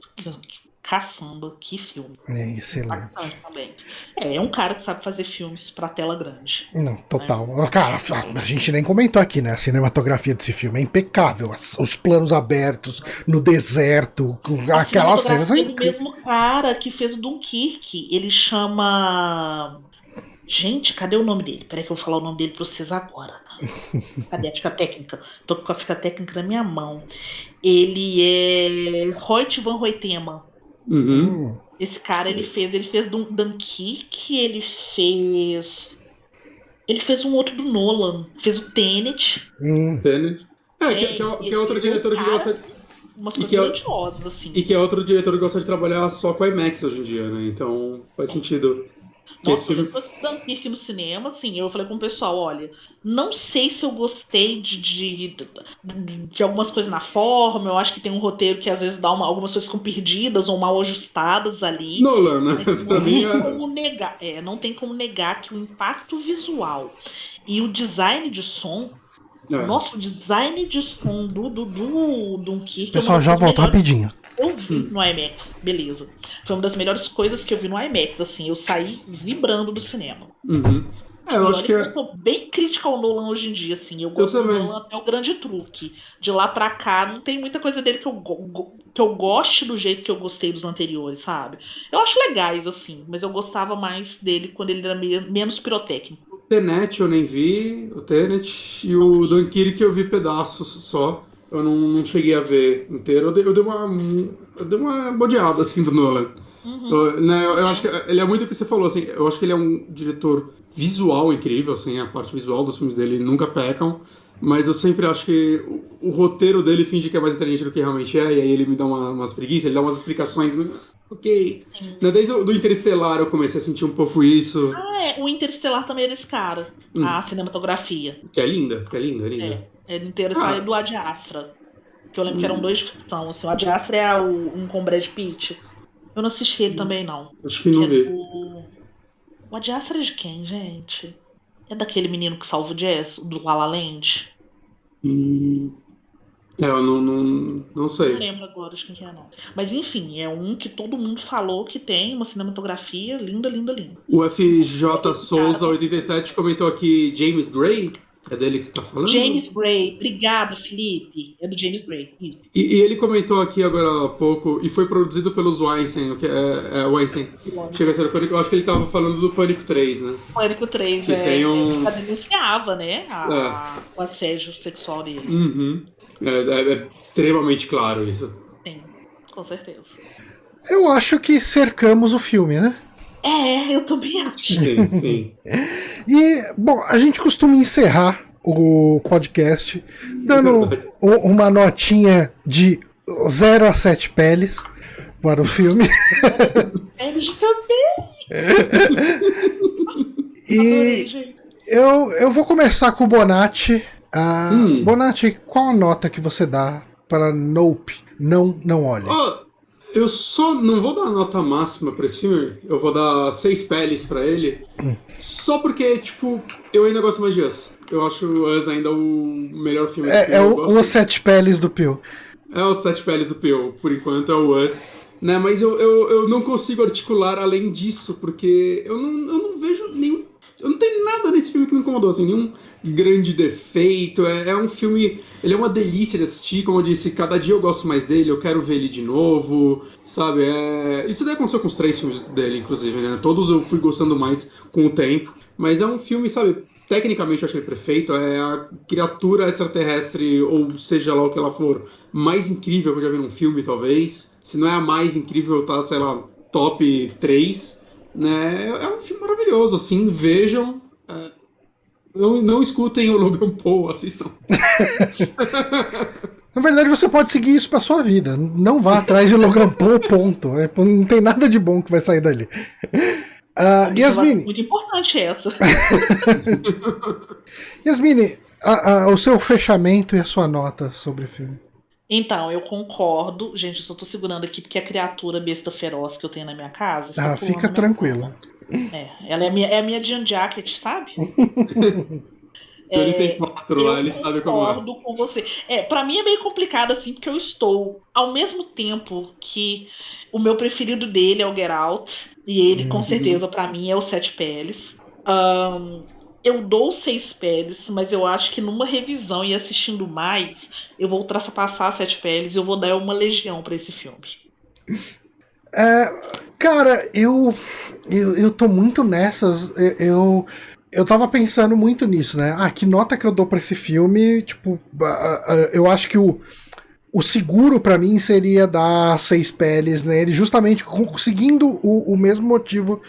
Caçamba, que filme. É excelente. Bastante também. É um cara que sabe fazer filmes pra tela grande. Não, total. Cara, a gente nem comentou aqui, né? A cinematografia desse filme é impecável. Os planos abertos no deserto, com aquelas cenas. É do mesmo cara que fez o Dunkirk. Ele chama. Gente, cadê o nome dele? Peraí que eu vou falar o nome dele pra vocês agora. Cadê a ficha técnica? Tô com a ficha técnica na minha mão. Ele é Hoyt van Hoytema. Esse cara, ele fez Dunkirk, ele fez um outro do Nolan, fez o Tenet. Tenet. Que é outro diretor que gosta... Umas coisas grandiosas, assim. E que é outro diretor que gosta de trabalhar só com IMAX hoje em dia, né? Então faz sentido. Nossa, depois do Dunkirk no cinema, assim, eu falei com o pessoal, olha, não sei se eu gostei de algumas coisas na forma, eu acho que tem um roteiro que às vezes dá algumas coisas ficam perdidas ou mal ajustadas ali. Nolan, né? Não tem como negar que o impacto visual e o design de som, nossa, o design de som do Dunkirk... Pessoal, já volto rapidinho. Eu vi no IMAX, beleza. Foi uma das melhores coisas que eu vi no IMAX, assim, eu saí vibrando do cinema. Eu acho que eu sou bem crítica ao Nolan hoje em dia, assim. Eu gosto do Nolan até o Grande Truque. De lá pra cá, não tem muita coisa dele que eu goste do jeito que eu gostei dos anteriores, sabe? Eu acho legais, assim, mas eu gostava mais dele quando ele era menos pirotécnico. O Tenet eu nem vi, o Tenet, e o Dunkirk eu vi pedaços só. Eu não cheguei a ver inteiro. Eu dei uma bodeada, assim, do Nolan. Eu acho que ele é muito o que você falou, assim. Eu acho que ele é um diretor visual incrível, assim. A parte visual dos filmes dele nunca pecam. Mas eu sempre acho que o roteiro dele finge que é mais inteligente do que realmente é. E aí ele me dá umas preguiças, ele dá umas explicações. Ok. Desde o do Interestelar eu comecei a sentir um pouco isso. O Interestelar também é desse cara. A cinematografia. Que é linda, é linda. É do Interestelar e do Ad Astra. Que eu lembro que eram dois de ficção. Assim. O Ad Astra é um com Brad Pitt. Eu não assisti ele também, não. Acho que não vi. O Ad Astra é de quem, gente? É daquele menino que salva o Jazz, do La La Land? Eu não sei. Não lembro agora de quem é, não. Mas enfim, é um que todo mundo falou que tem uma cinematografia linda, linda, linda. O FJ Souza 87 comentou aqui James Gray. É dele que você tá falando? James Gray. Obrigada, Felipe. É do James Gray. Isso. E ele comentou aqui agora há pouco, e foi produzido pelos Weinstein, que é Weinstein. Chega a ser o Pânico. Eu acho que ele tava falando do Pânico 3, né? Pânico 3, que tem já denunciava, né? O assédio sexual dele. É extremamente claro isso. Sim, com certeza. Eu acho que cercamos o filme, né? Eu também acho. Sim. E, bom, a gente costuma encerrar o podcast dando uma notinha de 0 a 7 peles para o filme. Peles de cabelo. E eu vou começar com o Bonatti. Bonatti, qual a nota que você dá para Nope? Não olhe. Eu só não vou dar a nota máxima pra esse filme, eu vou dar 6 peles pra ele, só porque, tipo, eu ainda gosto mais de Us. Eu acho Us ainda o melhor filme do Peele. O 7 peles do Peele. É o 7 peles do Peele, por enquanto é o Us. Né, mas eu não consigo articular além disso, porque eu não vejo nenhum... Eu não tenho nada nesse filme que me incomodou, assim, nenhum grande defeito. É um filme... Ele é uma delícia de assistir, como eu disse, cada dia eu gosto mais dele, eu quero ver ele de novo, sabe? Isso daí aconteceu com os 3 filmes dele, inclusive, né? Todos eu fui gostando mais com o tempo. Mas é um filme, sabe, tecnicamente eu achei perfeito. É a criatura extraterrestre, ou seja lá o que ela for, mais incrível que eu já vi num filme, talvez. Se não é a mais incrível, tá, sei lá, top 3. Né? É um filme maravilhoso, assim, vejam. Não escutem o Logan Paul, assistam. Na verdade, você pode seguir isso pra sua vida. Não vá atrás de Logan Paul, ponto. Não tem nada de bom que vai sair dali. Yasmine. Muito importante essa. Yasmine, o seu fechamento e a sua nota sobre o filme. Então, eu concordo. Gente, eu só tô segurando aqui porque a criatura besta feroz que eu tenho na minha casa... Fica tranquila. Ela é a minha jean jacket, sabe? Ele tem 4 lá, ele sabe como é. Eu concordo com você. Pra mim é meio complicado, assim, porque eu estou, ao mesmo tempo que o meu preferido dele é o Get Out, e ele, com certeza, pra mim, é o Sete Peles. Eu dou 6 peles, mas eu acho que numa revisão e assistindo mais, eu vou ultrapassar 7 peles e eu vou dar uma legião pra esse filme. Cara, eu tô muito nessas. Eu tava pensando muito nisso, né? Que nota que eu dou pra esse filme? Tipo, eu acho que o seguro pra mim seria dar 6 peles nele, justamente seguindo o mesmo motivo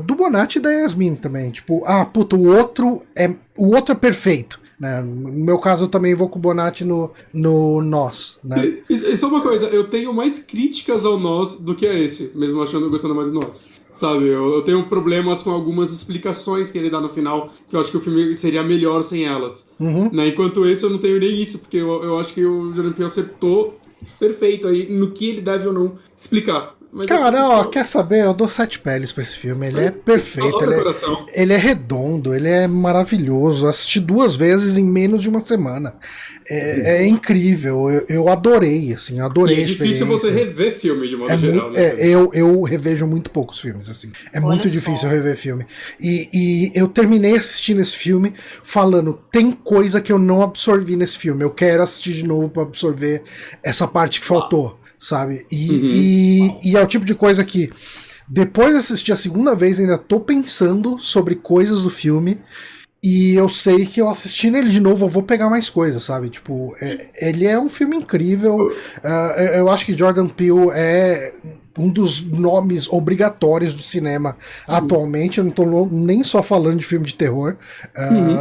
do Bonatti e da Yasmin também. Tipo, puta, o outro é perfeito. Né? No meu caso, eu também vou com o Bonatti no Nós. Né? Isso é uma coisa, eu tenho mais críticas ao Nós do que a esse, mesmo gostando mais do Nós. Sabe, eu tenho problemas com algumas explicações que ele dá no final, que eu acho que o filme seria melhor sem elas. Né? Enquanto esse, eu não tenho nem isso, porque eu acho que o Jordan Peele acertou perfeito aí no que ele deve ou não explicar. Mas cara, quer saber? Eu dou 7 peles pra esse filme. Ele é perfeito, ele é redondo, ele é maravilhoso. Eu assisti 2 vezes em menos de uma semana. É incrível, eu adorei, assim, adorei a experiência. É difícil você rever filme de modo geral, né? Eu revejo muito poucos filmes, assim. É muito difícil rever filme. E eu terminei assistindo esse filme falando, tem coisa que eu não absorvi nesse filme. Eu quero assistir de novo pra absorver essa parte que faltou. Sabe? E é o tipo de coisa que depois de assistir a segunda vez ainda tô pensando sobre coisas do filme e eu sei que eu assistindo ele de novo eu vou pegar mais coisas, sabe? Tipo, ele é um filme incrível. Eu acho que Jordan Peele é um dos nomes obrigatórios do cinema atualmente. Eu não tô nem só falando de filme de terror,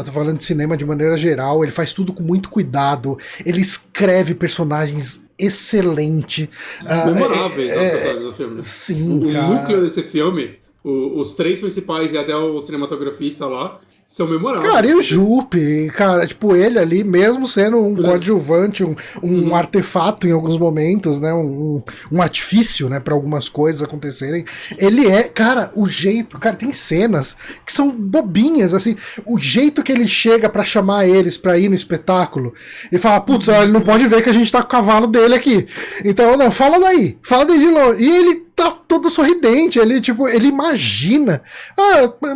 tô falando de cinema de maneira geral. Ele faz tudo com muito cuidado, ele escreve personagens excelente. Memoráveis as personagens do filme. Sim, cara. O núcleo desse filme, os 3 principais e até o cinematografista lá, são memoráveis. Cara, e o Jupe, cara, tipo, ele ali, mesmo sendo um coadjuvante, um artefato em alguns momentos, né, um artifício, né, pra algumas coisas acontecerem, ele é, cara, o jeito, cara, tem cenas que são bobinhas, assim, o jeito que ele chega pra chamar eles pra ir no espetáculo, e fala, putz, ele não pode ver que a gente tá com o cavalo dele aqui, então, não, fala daí de longe, e ele tá todo sorridente, ele, tipo, ele imagina,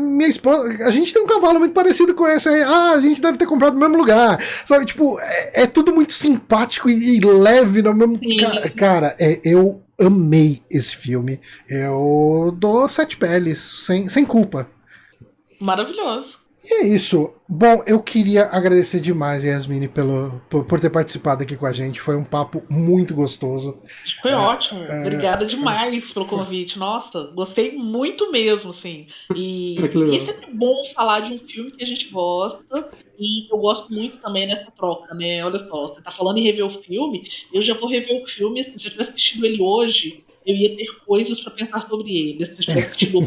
minha esposa, a gente tem um cavalo muito parecido com esse aí, a gente deve ter comprado no mesmo lugar, sabe, tipo, é tudo muito simpático e leve no mesmo... Cara, eu amei esse filme, eu dou 7 peles, sem culpa. Maravilhoso. E é isso. Bom, eu queria agradecer demais, Yasmine, por ter participado aqui com a gente. Foi um papo muito gostoso. Foi ótimo. Obrigada demais pelo convite. Nossa, gostei muito mesmo, assim. E é sempre bom falar de um filme que a gente gosta. E eu gosto muito também dessa troca, né? Olha só, você tá falando em rever o filme, eu já vou rever o filme. Se eu tivesse assistido ele hoje, eu ia ter coisas pra pensar sobre ele. Se eu tivesse assistido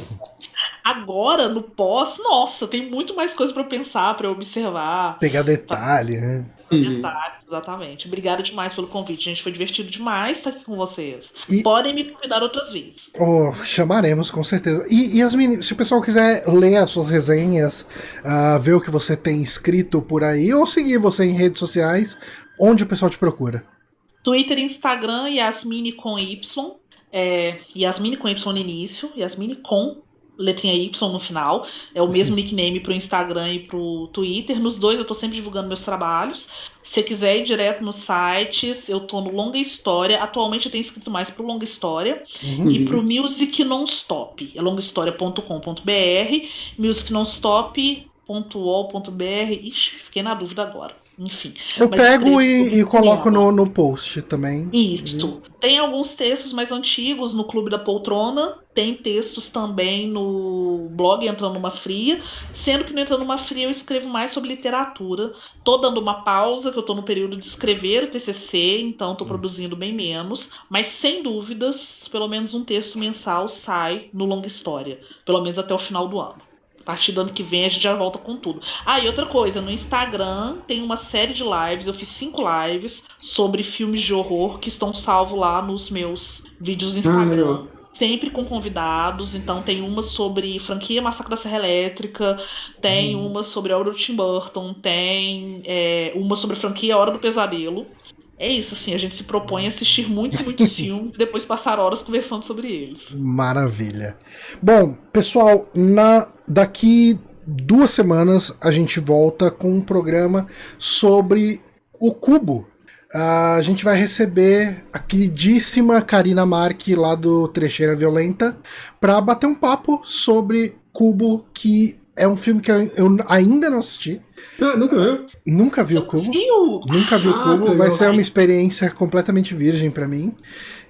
agora, no pós, nossa, tem muito mais coisa pra pensar, pra observar. Pegar detalhe, né? Detalhes, exatamente. Obrigada demais pelo convite, gente. Foi divertido demais estar aqui com vocês. Podem me convidar outras vezes. Chamaremos, com certeza. E Yasmine, se o pessoal quiser ler as suas resenhas, ver o que você tem escrito por aí, ou seguir você em redes sociais, onde o pessoal te procura? Twitter e Instagram, Yasmine com Y. Yasmine com Y no início, Yasmine com letrinha Y no final. É o mesmo nickname pro Instagram e pro Twitter. Nos dois eu tô sempre divulgando meus trabalhos. Se você quiser ir direto nos sites, eu tô no Longa História. Atualmente eu tenho escrito mais pro Longa História e pro Music Non-Stop. É longahistoria.com.br, musicnonstop.ol.br. Ixi, fiquei na dúvida agora. Enfim. Eu pego e coloco no post também. Isso. Tem alguns textos mais antigos no Clube da Poltrona. Tem textos também no blog Entrando Numa Fria. Sendo que no Entrando Numa Fria eu escrevo mais sobre literatura. Tô dando uma pausa, que eu tô no período de escrever o TCC, então tô produzindo bem menos. Mas sem dúvidas, pelo menos um texto mensal sai no Longa História. Pelo menos até o final do ano. A partir do ano que vem a gente já volta com tudo. E outra coisa, no Instagram tem uma série de lives, eu fiz 5 lives sobre filmes de horror que estão salvos lá nos meus vídeos no Instagram. sempre com convidados. Então tem uma sobre franquia Massacre da Serra Elétrica, tem uma sobre a obra do Tim Burton, tem uma sobre a franquia Hora do Pesadelo. É isso, assim, a gente se propõe a assistir muitos filmes e depois passar horas conversando sobre eles. Maravilha. Bom, pessoal, daqui 2 semanas a gente volta com um programa sobre o Cubo. A gente vai receber a queridíssima Karina Marque lá do Trecheira Violenta para bater um papo sobre Cubo, que é um filme que eu ainda não assisti. Nunca viu? Nunca vi o Cubo. Nunca vi o Cubo. Vai ser uma experiência completamente virgem para mim.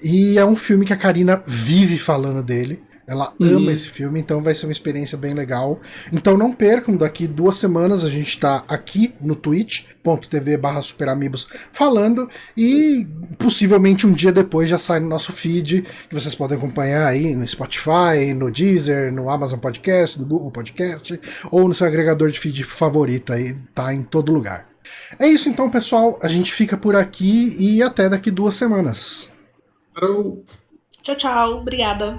E é um filme que a Karina vive falando dele. Ela ama esse filme, então vai ser uma experiência bem legal. Então não percam, daqui 2 semanas a gente tá aqui no twitch.tv/superamigos falando, e possivelmente um dia depois já sai no nosso feed, que vocês podem acompanhar aí no Spotify, no Deezer, no Amazon Podcast, no Google Podcast, ou no seu agregador de feed favorito aí, tá em todo lugar. É isso então, pessoal, a gente fica por aqui e até daqui 2 semanas. Tchau, tchau, obrigada.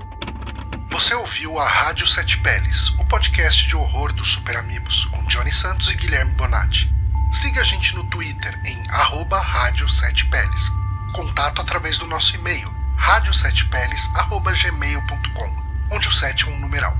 Você ouviu a Rádio Sete Peles, o podcast de horror dos Super Amigos, com Johnny Santos e Guilherme Bonatti. Siga a gente no Twitter em @Rádio Sete Peles. Contato através do nosso e-mail, radiosetepeles@gmail.com, onde o 7 é um numeral.